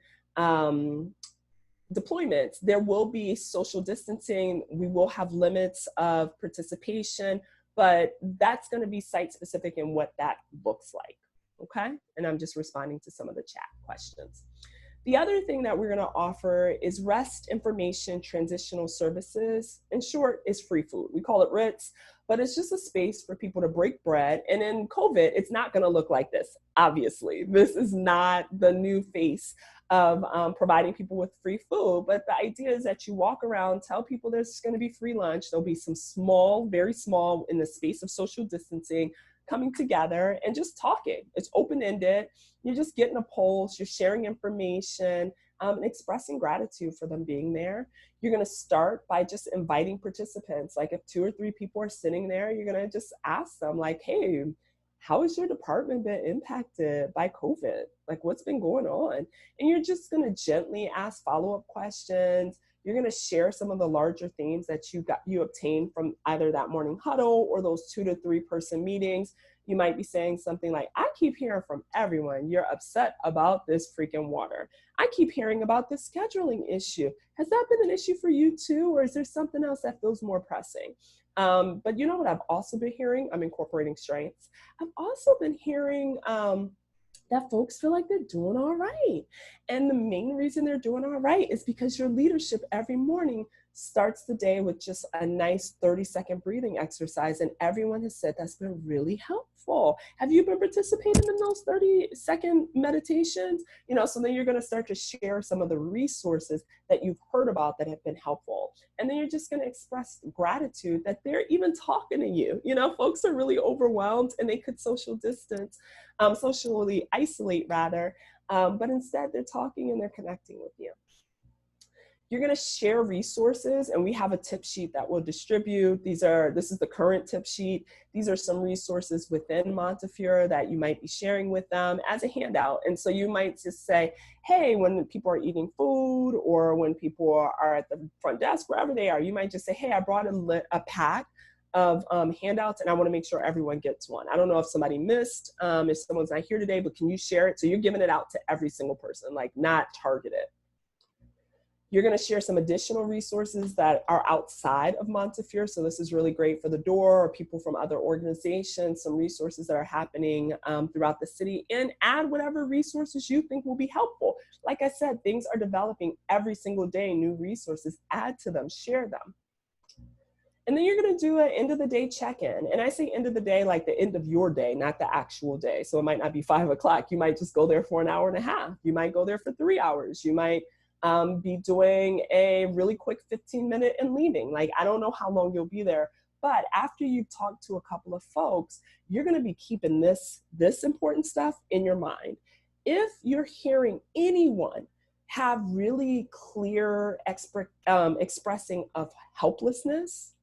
B: deployments, there will be social distancing. We will have limits of participation, but that's going to be site specific in what that looks like. Okay. And I'm just responding to some of the chat questions. The other thing that we're going to offer is rest information transitional services. In short, is free food. We call it Ritz, but it's just a space for people to break bread. And in COVID, it's not going to look like this, obviously. This is not the new face of providing people with free food. But the idea is that you walk around, tell people there's going to be free lunch. There'll be some small, very small, in the space of social distancing, coming together and just talking. It's open-ended. You're just getting a pulse, you're sharing information, and expressing gratitude for them being there. You're gonna start by just inviting participants. Like, if 2 or 3 people are sitting there, you're gonna just ask them, like, hey, how has your department been impacted by COVID? Like, what's been going on? And you're just gonna gently ask follow-up questions. You're gonna share some of the larger themes that you obtained from either that morning huddle or those 2 to 3 person meetings. You might be saying something like, I keep hearing from everyone, you're upset about this freaking water. I keep hearing about this scheduling issue. Has that been an issue for you too? Or is there something else that feels more pressing? But you know what I've also been hearing? I'm incorporating strengths. I've also been hearing that folks feel like they're doing all right. And the main reason they're doing all right is because your leadership every morning starts the day with just a nice 30-second breathing exercise. And everyone has said that's been really helpful. Have you been participating in those 30-second meditations? You know, so then you're going to start to share some of the resources that you've heard about that have been helpful. And then you're just going to express gratitude that they're even talking to you. You know, folks are really overwhelmed and they could socially isolate rather, but instead they're talking and they're connecting with you. You're going to share resources, and we have a tip sheet that we'll distribute. This is the current tip sheet. These are some resources within Montefiore that you might be sharing with them as a handout. And so you might just say, hey, when people are eating food or when people are at the front desk, wherever they are, you might just say, hey, I brought a pack of handouts, and I want to make sure everyone gets one. I don't know if somebody missed, if someone's not here today, but can you share it? So you're giving it out to every single person, like not targeted. You're going to share some additional resources that are outside of Montefiore. So this is really great for the door or people from other organizations, some resources that are happening throughout the city, and add whatever resources you think will be helpful. Like I said, things are developing every single day, new resources, add to them, share them. And then you're going to do an end of the day check-in. And I say end of the day, like the end of your day, not the actual day. So it might not be 5 o'clock. You might just go there for an hour and a half. You might go there for 3 hours. You might be doing a really quick 15-minute and leaving. Like, I don't know how long you'll be there, but after you've talked to a couple of folks, you're going to be keeping this important stuff in your mind. If you're hearing anyone have really clear expressing of helplessness,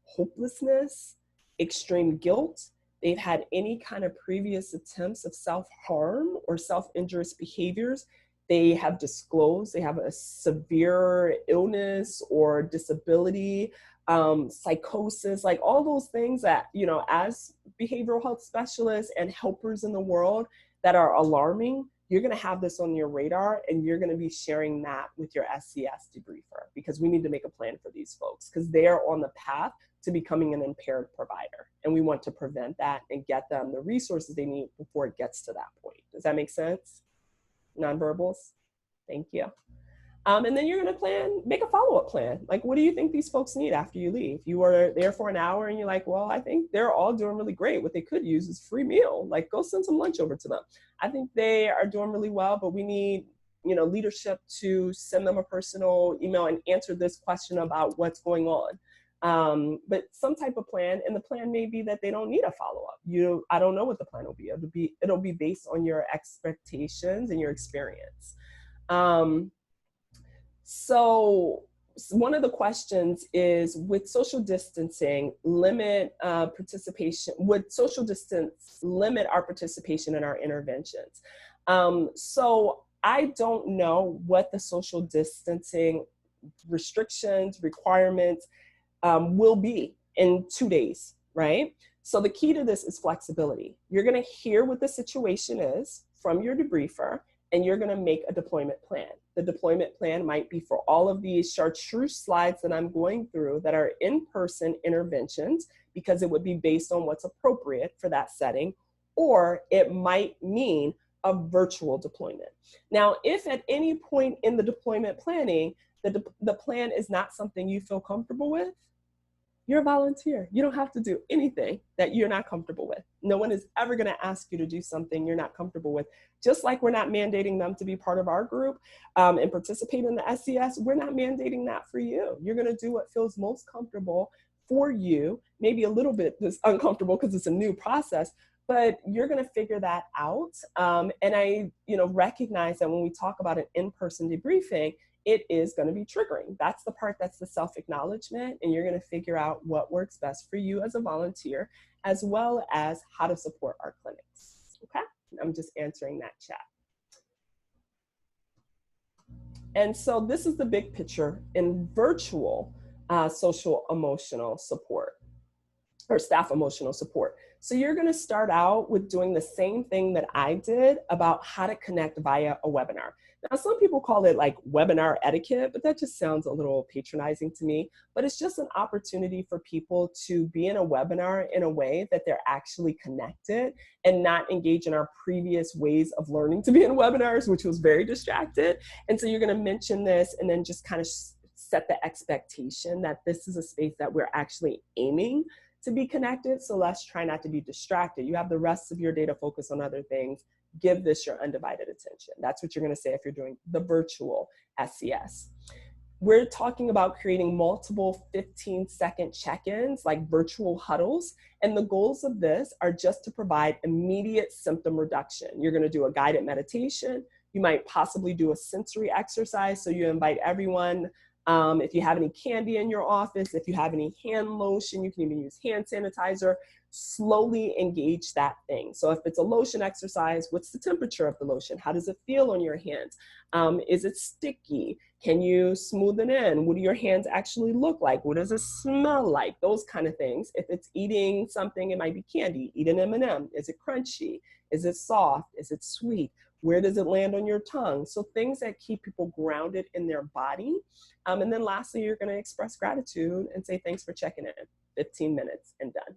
B: hopelessness, extreme guilt, they've had any kind of previous attempts of self-harm or self-injurious behaviors, they have disclosed they have a severe illness or disability, psychosis, like all those things that, you know, as behavioral health specialists and helpers in the world that are alarming, you're going to have this on your radar and you're going to be sharing that with your SCS debriefer, because we need to make a plan for these folks because they are on the path to becoming an impaired provider. And we want to prevent that and get them the resources they need before it gets to that point. Does that make sense? Nonverbals. Thank you. And then you're going to make a follow-up plan. Like, what do you think these folks need after you leave? You were there for an hour and you're like, well, I think they're all doing really great. What they could use is free meal. Like, go send some lunch over to them. I think they are doing really well, but we need, you know, leadership to send them a personal email and answer this question about what's going on. but some type of plan, and the plan may be that they don't need a follow-up. I don't know what the plan will be. It'll be based on your expectations and your experience. So one of the questions is, with social distancing, limit participation, would social distance limit our participation in our interventions? So I don't know what the social distancing restrictions, requirements will be in 2 days, right? So the key to this is flexibility. You're gonna hear what the situation is from your debriefer, and you're gonna make a deployment plan. The deployment plan might be for all of these chartreuse slides that I'm going through that are in-person interventions, because it would be based on what's appropriate for that setting, or it might mean a virtual deployment. Now, if at any point in the deployment planning, the plan is not something you feel comfortable with, you're a volunteer. You don't have to do anything that you're not comfortable with. No one is ever going to ask you to do something you're not comfortable with. Just like we're not mandating them to be part of our group and participate in the SES, we're not mandating that for you. You're going to do what feels most comfortable for you, maybe a little bit uncomfortable because it's a new process, but you're going to figure that out. And I recognize that when we talk about an in-person debriefing, it is going to be triggering. That's the part that's the self-acknowledgement, and you're going to figure out what works best for you as a volunteer, as well as how to support our clinics. Okay, I'm just answering that chat. And so this is the big picture in virtual social emotional support, or staff emotional support. So you're going to start out with doing the same thing that I did about how to connect via a webinar. Now, some people call it like webinar etiquette, but that just sounds a little patronizing to me. But it's just an opportunity for people to be in a webinar in a way that they're actually connected and not engage in our previous ways of learning to be in webinars, which was very distracted. And so you're going to mention this and then just kind of set the expectation that this is a space that we're actually aiming to be connected. So let's try not to be distracted. You have the rest of your day to focus on other things. Give this your undivided attention. That's what you're going to say if you're doing the virtual SES. We're talking about creating multiple 15-second check-ins, like virtual huddles. And the goals of this are just to provide immediate symptom reduction. You're going to do a guided meditation. You might possibly do a sensory exercise. So you invite everyone. If you have any candy in your office, if you have any hand lotion, you can even use hand sanitizer. Slowly engage that thing. So if it's a lotion exercise, what's the temperature of the lotion? How does it feel on your hands? Is it sticky? Can you smooth it in? What do your hands actually look like? What does it smell like? Those kind of things. If it's eating something, it might be candy. Eat an M&M. Is it crunchy? Is it soft? Is it sweet? Where does it land on your tongue? So things that keep people grounded in their body. And then lastly, you're going to express gratitude and say, thanks for checking in. 15 minutes and done.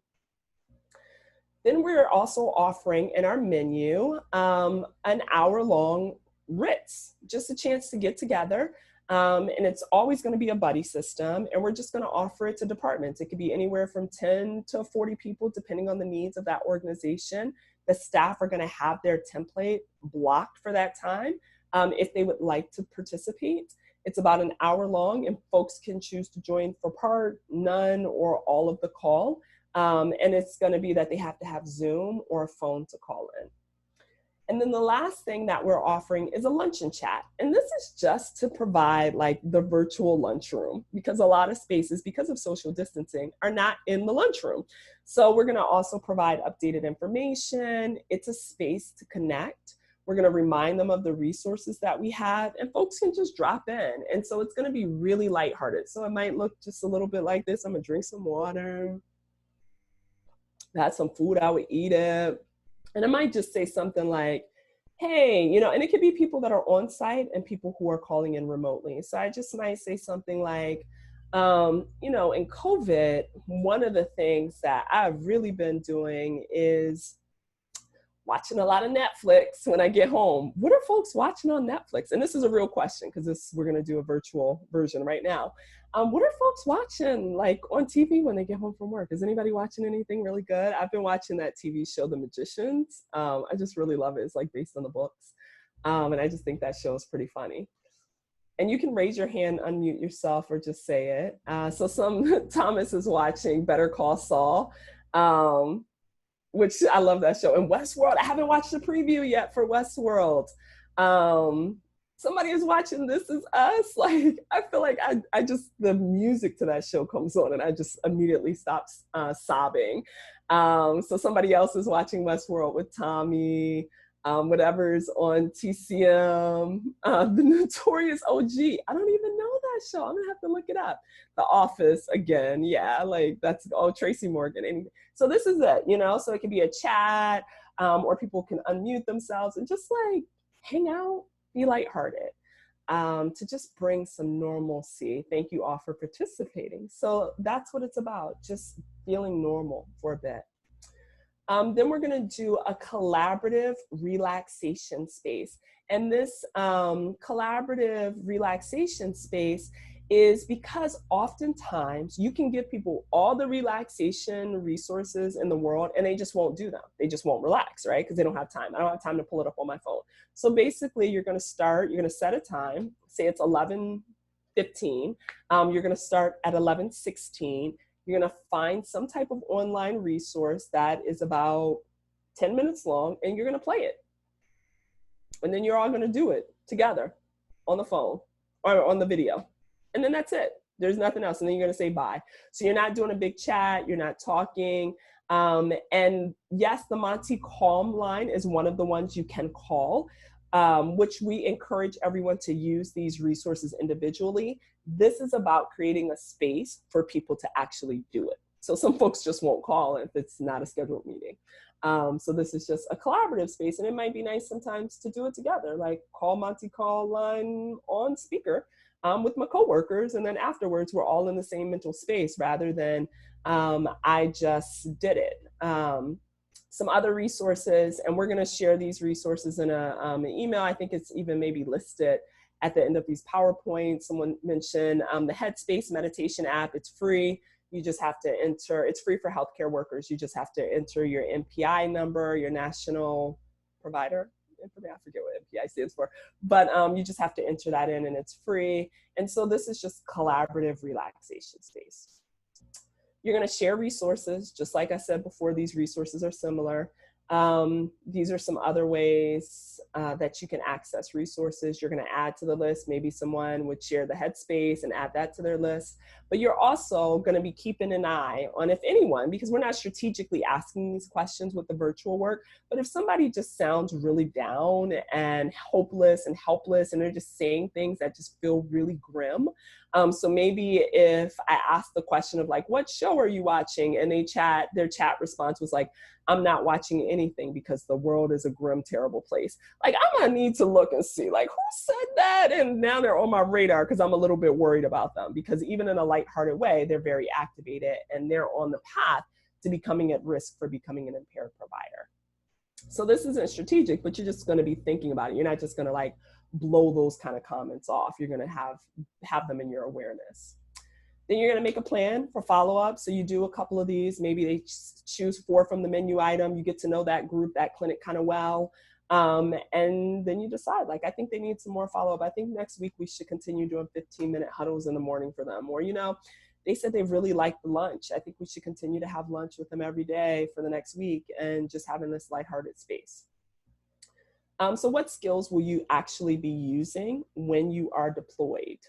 B: Then we're also offering in our menu an hour-long Ritz, just a chance to get together. And it's always going to be a buddy system. And we're just going to offer it to departments. It could be anywhere from 10 to 40 people, depending on the needs of that organization. The staff are going to have their template blocked for that time if they would like to participate. It's about an hour long, and folks can choose to join for part, none, or all of the call. And it's going to be that they have to have Zoom or a phone to call in. And then the last thing that we're offering is a lunch and chat. And this is just to provide like the virtual lunchroom, because a lot of spaces, because of social distancing, are not in the lunchroom. So we're going to also provide updated information. It's a space to connect. We're going to remind them of the resources that we have, and folks can just drop in. And so it's going to be really lighthearted. So it might look just a little bit like this. I'm going to drink some water. Had some food, I would eat it. And I might just say something like, hey, and it could be people that are on site and people who are calling in remotely. So I just might say something like, in COVID, one of the things that I've really been doing is watching a lot of Netflix when I get home. What are folks watching on Netflix? And this is a real question, because we're going to do a virtual version right now. What are folks watching like on TV when they get home from work? Is anybody watching anything really good? I've been watching that TV show, The Magicians. I just really love it. It's like based on the books. And I just think that show is pretty funny. And you can raise your hand, unmute yourself, or just say it. So Thomas is watching Better Call Saul, which I love that show. And Westworld, I haven't watched the preview yet for Westworld. Somebody is watching This Is Us. Like, I feel like I just, the music to that show comes on and I just immediately stop sobbing. So somebody else is watching Westworld with Tommy. Whatever's on TCM, the Notorious OG. I don't even know that show. I'm gonna have to look it up. The Office again, yeah, like that's Tracy Morgan. And so this is it, you know. So it can be a chat, or people can unmute themselves and just like hang out, be lighthearted, to just bring some normalcy. Thank you all for participating. So that's what it's about, just feeling normal for a bit. Then we're going to do a collaborative relaxation space. And this collaborative relaxation space is because oftentimes you can give people all the relaxation resources in the world and they just won't do them. They just won't relax, right? Because they don't have time. I don't have time to pull it up on my phone. So basically you're going to set a time, say it's 11:15. You're going to start at 11:16. You're going to find some type of online resource that is about 10 minutes long, and you're going to play it. And then you're all going to do it together on the phone or on the video. And then that's it. There's nothing else. And then you're going to say bye. So you're not doing a big chat. You're not talking. And yes, the Monty Calm line is one of the ones you can call, which we encourage everyone to use these resources individually. This is about creating a space for people to actually do it. So some folks just won't call if it's not a scheduled meeting. So this is just a collaborative space, and it might be nice sometimes to do it together, like call Monty Call line on speaker with my coworkers, and then afterwards we're all in the same mental space rather than I just did it. Some other resources, and we're going to share these resources in an email. I think it's even maybe listed at the end of these PowerPoints. Someone mentioned the Headspace meditation app. It's free. You just have to enter, it's free for healthcare workers. You just have to enter your NPI number, your national provider. I forget what NPI stands for, but you just have to enter that in and it's free. And so this is just collaborative relaxation space. You're going to share resources. Just like I said before, these resources are similar. These are some other ways that you can access resources. You're going to add to the list. Maybe someone would share the Headspace and add that to their list. But you're also going to be keeping an eye on if anyone, because we're not strategically asking these questions with the virtual work, but if somebody just sounds really down and hopeless and helpless and they're just saying things that just feel really grim. So maybe if I ask the question of like, what show are you watching? And their chat response was like, I'm not watching anything because the world is a grim, terrible place. Like, I'm gonna need to look and see like, who said that? And now they're on my radar because I'm a little bit worried about them, because even in a lighthearted way, they're very activated and they're on the path to becoming at risk for becoming an impaired provider. So this isn't strategic, but you're just gonna be thinking about it. You're not just gonna like blow those kind of comments off. You're gonna have them in your awareness. Then you're going to make a plan for follow-up. So you do a couple of these. Maybe they choose 4 from the menu item. You get to know that group, that clinic kind of well. And then you decide, like, I think they need some more follow-up. I think next week we should continue doing 15-minute huddles in the morning for them. Or, you know, they said they really like the lunch. I think we should continue to have lunch with them every day for the next week and just having this lighthearted space. So what skills will you actually be using when you are deployed?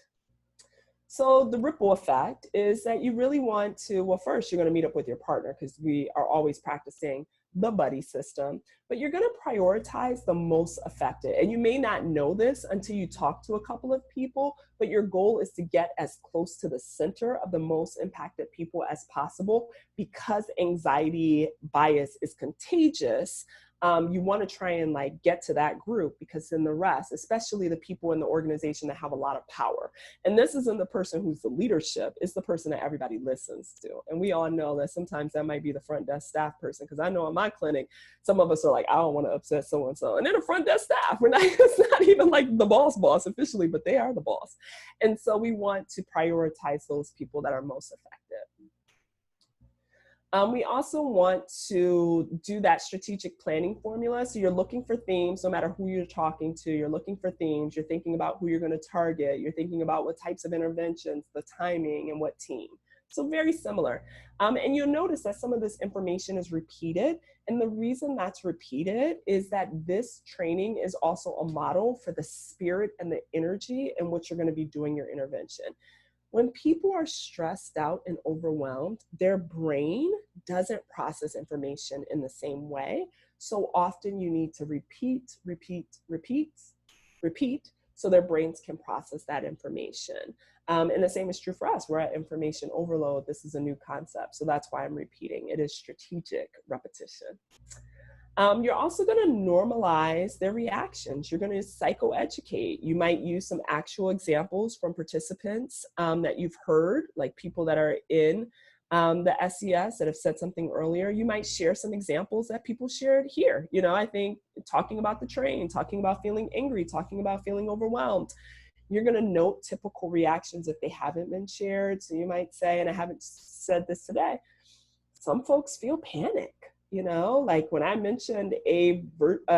B: So the ripple effect is that you really want to, well, first you're going to meet up with your partner because we are always practicing the buddy system, but you're going to prioritize the most affected. And you may not know this until you talk to a couple of people, but your goal is to get as close to the center of the most impacted people as possible. Because anxiety bias is contagious, you want to try and like get to that group, because then the rest, especially the people in the organization that have a lot of power. And this isn't the person who's the leadership, it's the person that everybody listens to. And we all know that sometimes that might be the front desk staff person, because I know in my clinic, some of us are like, I don't want to upset so-and-so. And they're the front desk staff. It's not even like the boss officially, but they are the boss. And so we want to prioritize those people that are most effective. We also want to do that strategic planning formula. So you're looking for themes, no matter who you're talking to, you're looking for themes, you're thinking about who you're going to target, you're thinking about what types of interventions, the timing, and what team. So very similar. And you'll notice that some of this information is repeated. And the reason that's repeated is that this training is also a model for the spirit and the energy in which you're going to be doing your intervention. When people are stressed out and overwhelmed, their brain doesn't process information in the same way. So often you need to repeat, repeat, repeat, repeat, so their brains can process that information. And the same is true for us. We're at information overload. This is a new concept. So that's why I'm repeating. It is strategic repetition. You're also going to normalize their reactions. You're going to psychoeducate. You might use some actual examples from participants that you've heard, like people that are in the SES that have said something earlier. You might share some examples that people shared here. You know, I think talking about the train, talking about feeling angry, talking about feeling overwhelmed. You're going to note typical reactions if they haven't been shared. So you might say, and I haven't said this today, some folks feel panic. You know, like when I mentioned a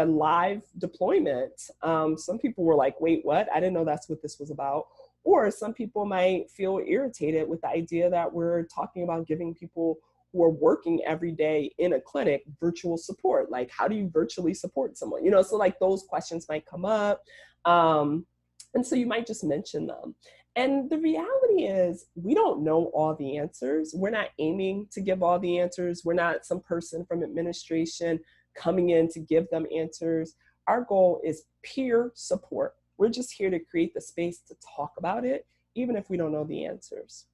B: live deployment, some people were like, wait, what? I didn't know that's what this was about. Or some people might feel irritated with the idea that we're talking about giving people who are working every day in a clinic virtual support. Like, how do you virtually support someone? You know, so like those questions might come up. And so you might just mention them. And the reality is, we don't know all the answers. We're not aiming to give all the answers. We're not some person from administration coming in to give them answers. Our goal is peer support. We're just here to create the space to talk about it, even if we don't know the answers.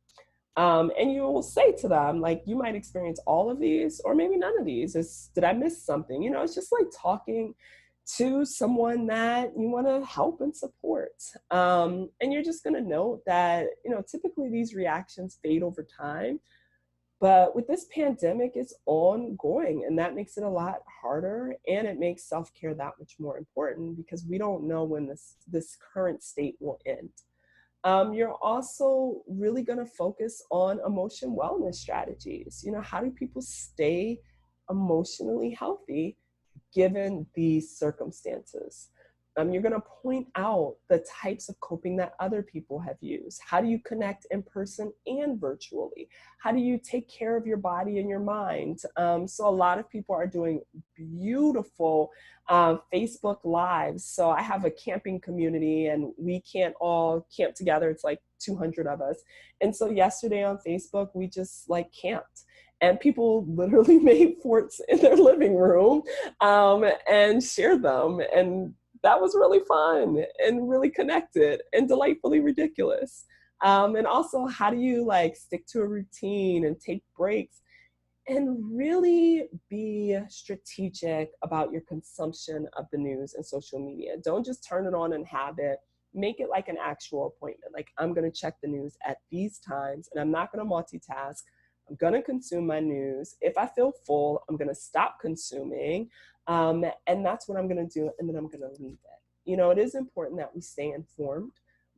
B: And you will say to them, like, you might experience all of these, or maybe none of these. Did I miss something? You know, it's just like talking to someone that you want to help and support. And you're just going to note that, you know, typically these reactions fade over time. But with this pandemic, it's ongoing, and that makes it a lot harder, and it makes self-care that much more important because we don't know when this current state will end. You're also really going to focus on emotion wellness strategies. You know, how do people stay emotionally healthy given these circumstances? You're going to point out the types of coping that other people have used. How do you connect in person and virtually? How do you take care of your body and your mind? So a lot of people are doing beautiful Facebook Lives. So I have a camping community and we can't all camp together. It's like 200 of us. And so yesterday on Facebook, we just like camped. And people literally made forts in their living room and shared them. And that was really fun and really connected and delightfully ridiculous. And also, how do you like stick to a routine and take breaks and really be strategic about your consumption of the news and social media? Don't just turn it on and have it. Make it like an actual appointment. Like, I'm going to check the news at these times and I'm not going to multitask. I'm going to consume my news. If I feel full, I'm going to stop consuming. And that's what I'm going to do. And then I'm going to leave it. You know, it is important that we stay informed,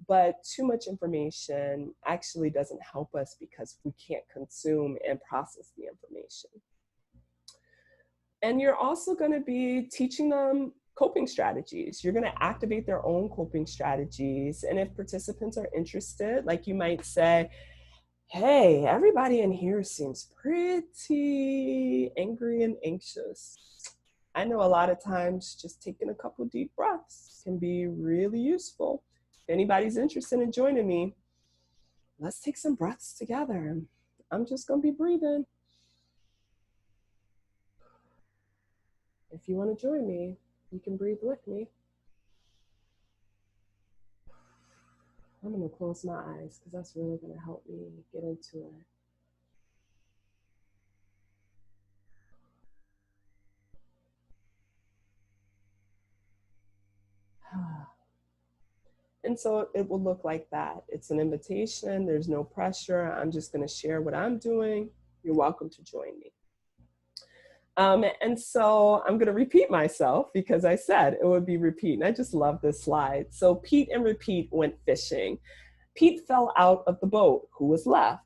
B: but too much information actually doesn't help us because we can't consume and process the information. And you're also going to be teaching them coping strategies. You're going to activate their own coping strategies. And if participants are interested, like you might say, hey, everybody in here seems pretty angry and anxious. I know a lot of times just taking a couple deep breaths can be really useful. If anybody's interested in joining me, let's take some breaths together. I'm just going to be breathing. If you want to join me, you can breathe with me. I'm going to close my eyes because that's really going to help me get into it. And so it will look like that. It's an invitation. There's no pressure. I'm just going to share what I'm doing. You're welcome to join me. And so I'm going to repeat myself because I said it would be repeat. And I just love this slide. So Pete and Repeat went fishing. Pete fell out of the boat. Who was left?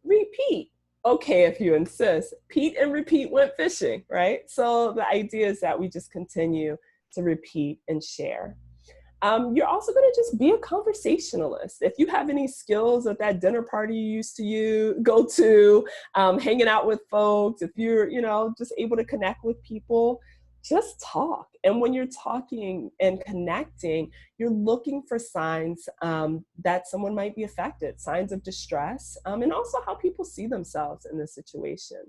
B: Repeat. Okay, if you insist. Pete and repeat went fishing, right? So the idea is that we just continue to repeat and share. You're also going to just be a conversationalist. If you have any skills at that dinner party you used to go to, hanging out with folks, if you're, just able to connect with people, just talk. And when you're talking and connecting, you're looking for signs that someone might be affected, signs of distress, and also how people see themselves in this situation.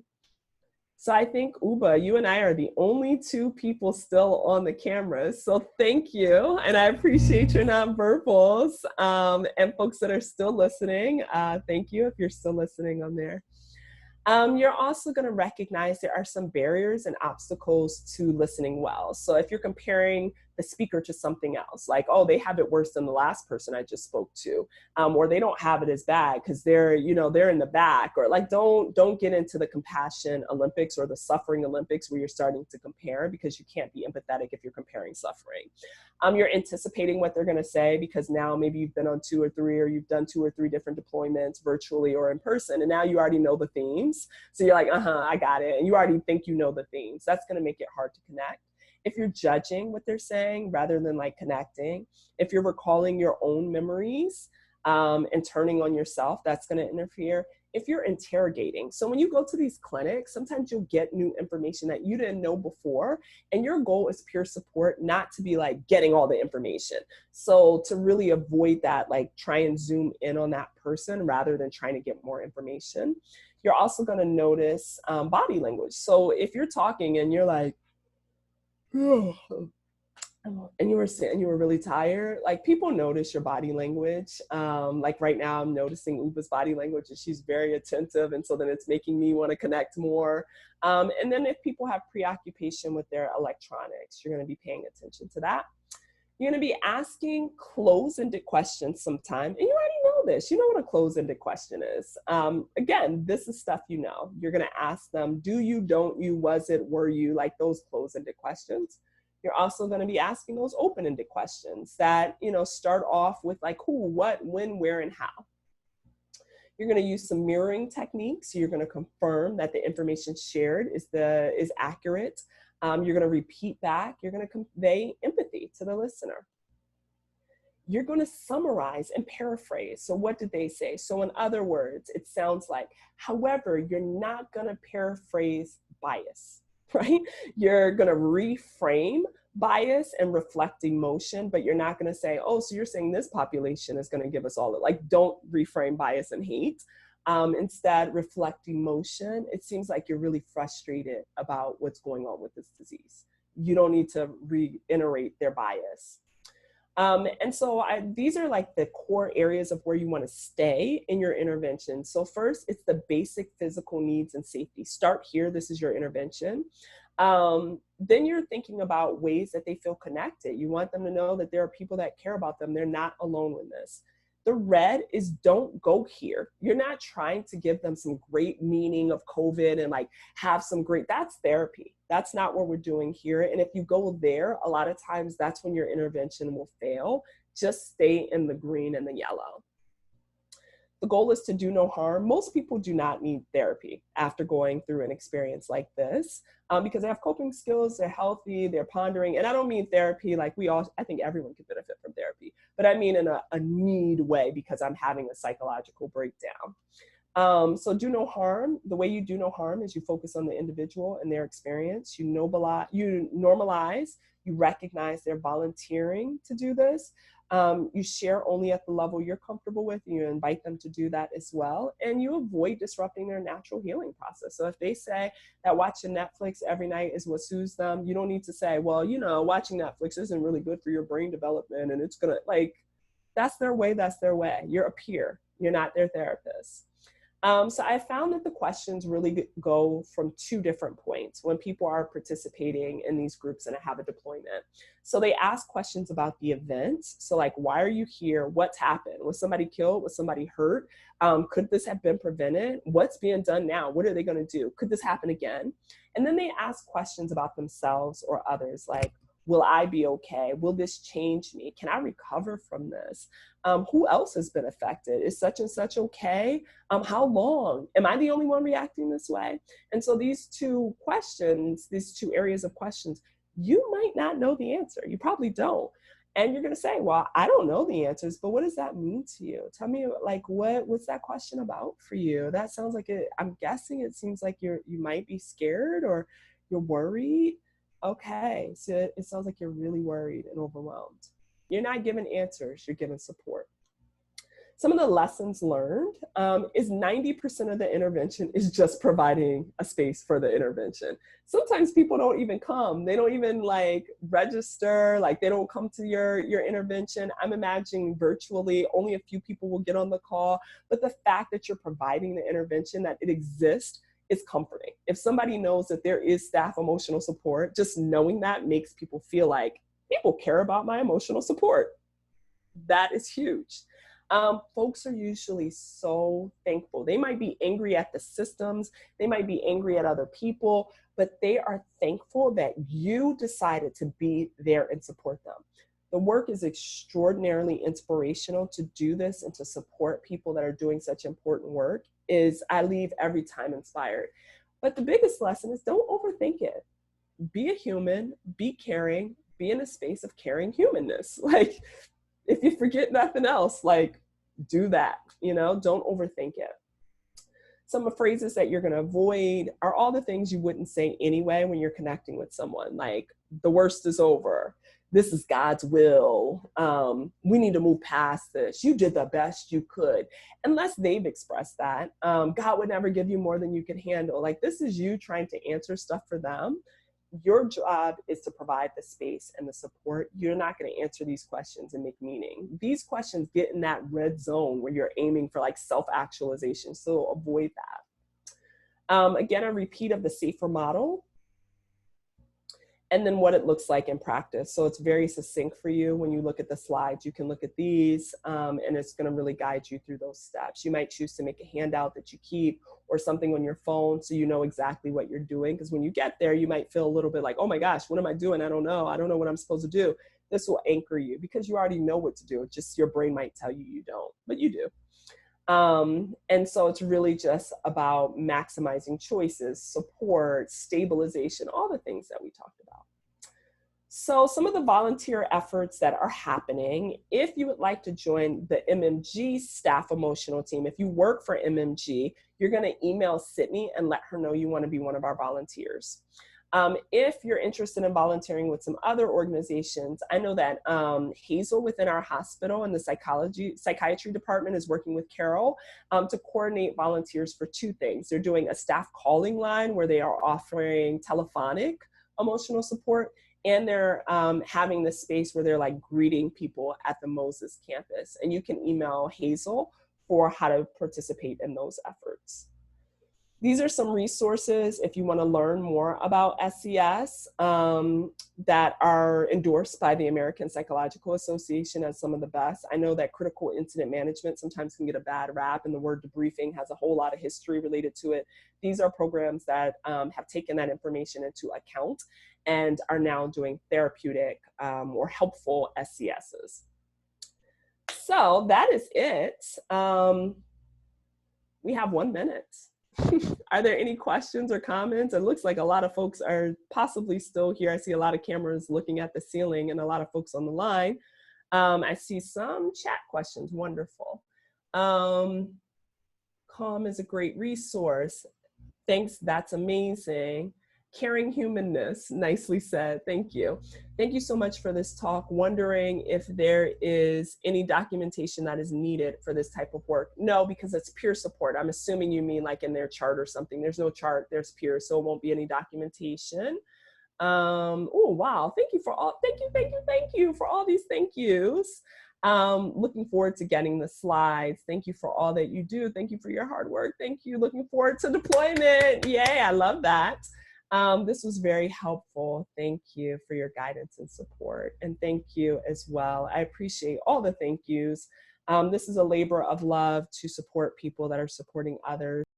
B: So I think, Uba, you and I are the only two people still on the camera. So thank you. And I appreciate your nonverbals. And folks that are still listening, thank you if you're still listening on there. You're also going to recognize there are some barriers and obstacles to listening well. So if you're comparing the speaker to something else, like, oh, they have it worse than the last person I just spoke to, or they don't have it as bad because they're in the back, or like, don't get into the compassion Olympics or the suffering Olympics where you're starting to compare, because you can't be empathetic if you're comparing suffering. You're anticipating what they're going to say because now maybe you've been on 2 or 3, or you've done 2 or 3 different deployments virtually or in person, and now you already know the themes. So you're like, I got it. And you already think you know the themes. That's going to make it hard to connect. If you're judging what they're saying rather than like connecting, if you're recalling your own memories and turning on yourself, that's going to interfere. If you're interrogating, so when you go to these clinics, sometimes you'll get new information that you didn't know before, and your goal is peer support, not to be like getting all the information. So to really avoid that, like try and zoom in on that person rather than trying to get more information. You're also going to notice body language. So if you're talking and you're like, and you were really tired, like people notice your body language. Like right now I'm noticing Uba's body language, and she's very attentive, and so then it's making me want to connect more. And then if people have preoccupation with their electronics, you're going to be paying attention to that. You're going to be asking close-ended questions sometime, and you already know this. You know what a close-ended question is. Again, this is stuff you know. You're going to ask them, do you, don't you, was it, were you, like those close-ended questions. You're also going to be asking those open-ended questions that, start off with like who, what, when, where, and how. You're going to use some mirroring techniques. You're going to confirm that the information shared is accurate. You're going to repeat back. You're going to convey empathy to the listener. You're going to summarize and paraphrase. So what did they say? So in other words, it sounds like, however, you're not going to paraphrase bias, right? You're going to reframe bias and reflect emotion, but you're not going to say, oh, so you're saying this population is going to give us all, like, don't reframe bias and hate. Instead, reflect emotion. It seems like you're really frustrated about what's going on with this disease. You don't need to reiterate their bias. And so these are like the core areas of where you want to stay in your intervention. So first, it's the basic physical needs and safety. Start here. This is your intervention. Then you're thinking about ways that they feel connected. You want them to know that there are people that care about them. They're not alone with this. The red is don't go here. You're not trying to give them some great meaning of COVID and like have some great, that's therapy. That's not what we're doing here. And if you go there, a lot of times that's when your intervention will fail. Just stay in the green and the yellow. The goal is to do no harm. Most people do not need therapy after going through an experience like this because they have coping skills, they're healthy, they're pondering. And I don't mean therapy like I think everyone can benefit from therapy, but I mean in a need way because I'm having a psychological breakdown. So do no harm. The way you do no harm is you focus on the individual and their experience. You normalize, you recognize they're volunteering to do this. You share only at the level you're comfortable with, and you invite them to do that as well. And you avoid disrupting their natural healing process. So if they say that watching Netflix every night is what soothes them, you don't need to say, well, watching Netflix isn't really good for your brain development. And it's gonna, like, that's their way, that's their way. You're a peer, you're not their therapist. So I found that the questions really go from 2 different points when people are participating in these groups and have a deployment. So they ask questions about the event. So like, why are you here? What's happened? Was somebody killed? Was somebody hurt? Could this have been prevented? What's being done now? What are they going to do? Could this happen again? And then they ask questions about themselves or others, like, Will I be okay? Will this change me? Can I recover from this? Who else has been affected? Is such and such okay? How long? Am I the only one reacting this way? And so these two questions, these two areas of questions, you might not know the answer. You probably don't. And you're going to say, well, I don't know the answers, but what does that mean to you? Tell me, like, what's that question about for you? That sounds like it. I'm guessing it seems like you might be scared or you're worried. Okay, so it sounds like you're really worried and overwhelmed. You're not given answers, you're given support. Some of the lessons learned is 90% of the intervention is just providing a space for the intervention. Sometimes people don't even come. They don't even like register, like they don't come to your intervention. I'm imagining virtually only a few people will get on the call, but the fact that you're providing the intervention, that it exists, is comforting. If somebody knows that there is staff emotional support, just knowing that makes people feel like people care about my emotional support. That is huge. Folks are usually so thankful. They might be angry at the systems, they might be angry at other people, but they are thankful that you decided to be there and support them. The work is extraordinarily inspirational. To do this and to support people that are doing such important work I leave every time inspired. But the biggest lesson is don't overthink it. Be a human, be caring, be in a space of caring humanness. Like, if you forget nothing else, like, do that, don't overthink it. Some of the phrases that you're going to avoid are all the things you wouldn't say anyway when you're connecting with someone, like, the worst is over. This is God's will. We need to move past this. You did the best you could. Unless they've expressed that. God would never give you more than you can handle. Like, this is you trying to answer stuff for them. Your job is to provide the space and the support. You're not going to answer these questions and make meaning. These questions get in that red zone where you're aiming for like self-actualization. So avoid that. Again, a repeat of the SAFER model. And then what it looks like in practice. So it's very succinct for you. When you look at the slides, you can look at these and it's going to really guide you through those steps. You might choose to make a handout that you keep or something on your phone so you know exactly what you're doing. Because when you get there, you might feel a little bit like, oh my gosh, what am I doing? I don't know what I'm supposed to do. This will anchor you because you already know what to do. It's just your brain might tell you you don't, but you do. And so it's really just about maximizing choices, support, stabilization, all the things that we talked about. So some of the volunteer efforts that are happening, if you would like to join the MMG staff emotional team, if you work for MMG, you're going to email Sydney and let her know you want to be one of our volunteers. If you're interested in volunteering with some other organizations, I know that Hazel within our hospital in the psychiatry department is working with Carol to coordinate volunteers for two things. They're doing a staff calling line where they are offering telephonic emotional support, and they're having this space where they're like greeting people at the Moses campus. And you can email Hazel for how to participate in those efforts. These are some resources if you want to learn more about SES that are endorsed by the American Psychological Association as some of the best. I know that critical incident management sometimes can get a bad rap, and the word debriefing has a whole lot of history related to it. These are programs that have taken that information into account and are now doing therapeutic or helpful SESs. So that is it. We have 1 minute. Are there any questions or comments? It looks like a lot of folks are possibly still here. I see a lot of cameras looking at the ceiling and a lot of folks on the line. I see some chat questions. Wonderful. Calm is a great resource. Thanks, that's amazing. Caring humanness, nicely said. Thank you. Thank you so much for this talk. Wondering if there is any documentation that is needed for this type of work. No, because it's peer support. I'm assuming you mean like in their chart or something. There's no chart, there's peers, so it won't be any documentation. Oh, wow. Thank you for all, thank you for all these thank yous. Looking forward to getting the slides. Thank you for all that you do. Thank you for your hard work. Thank you. Looking forward to deployment. Yay, I love that. This was very helpful. Thank you for your guidance and support. And thank you as well. I appreciate all the thank yous. This is a labor of love to support people that are supporting others.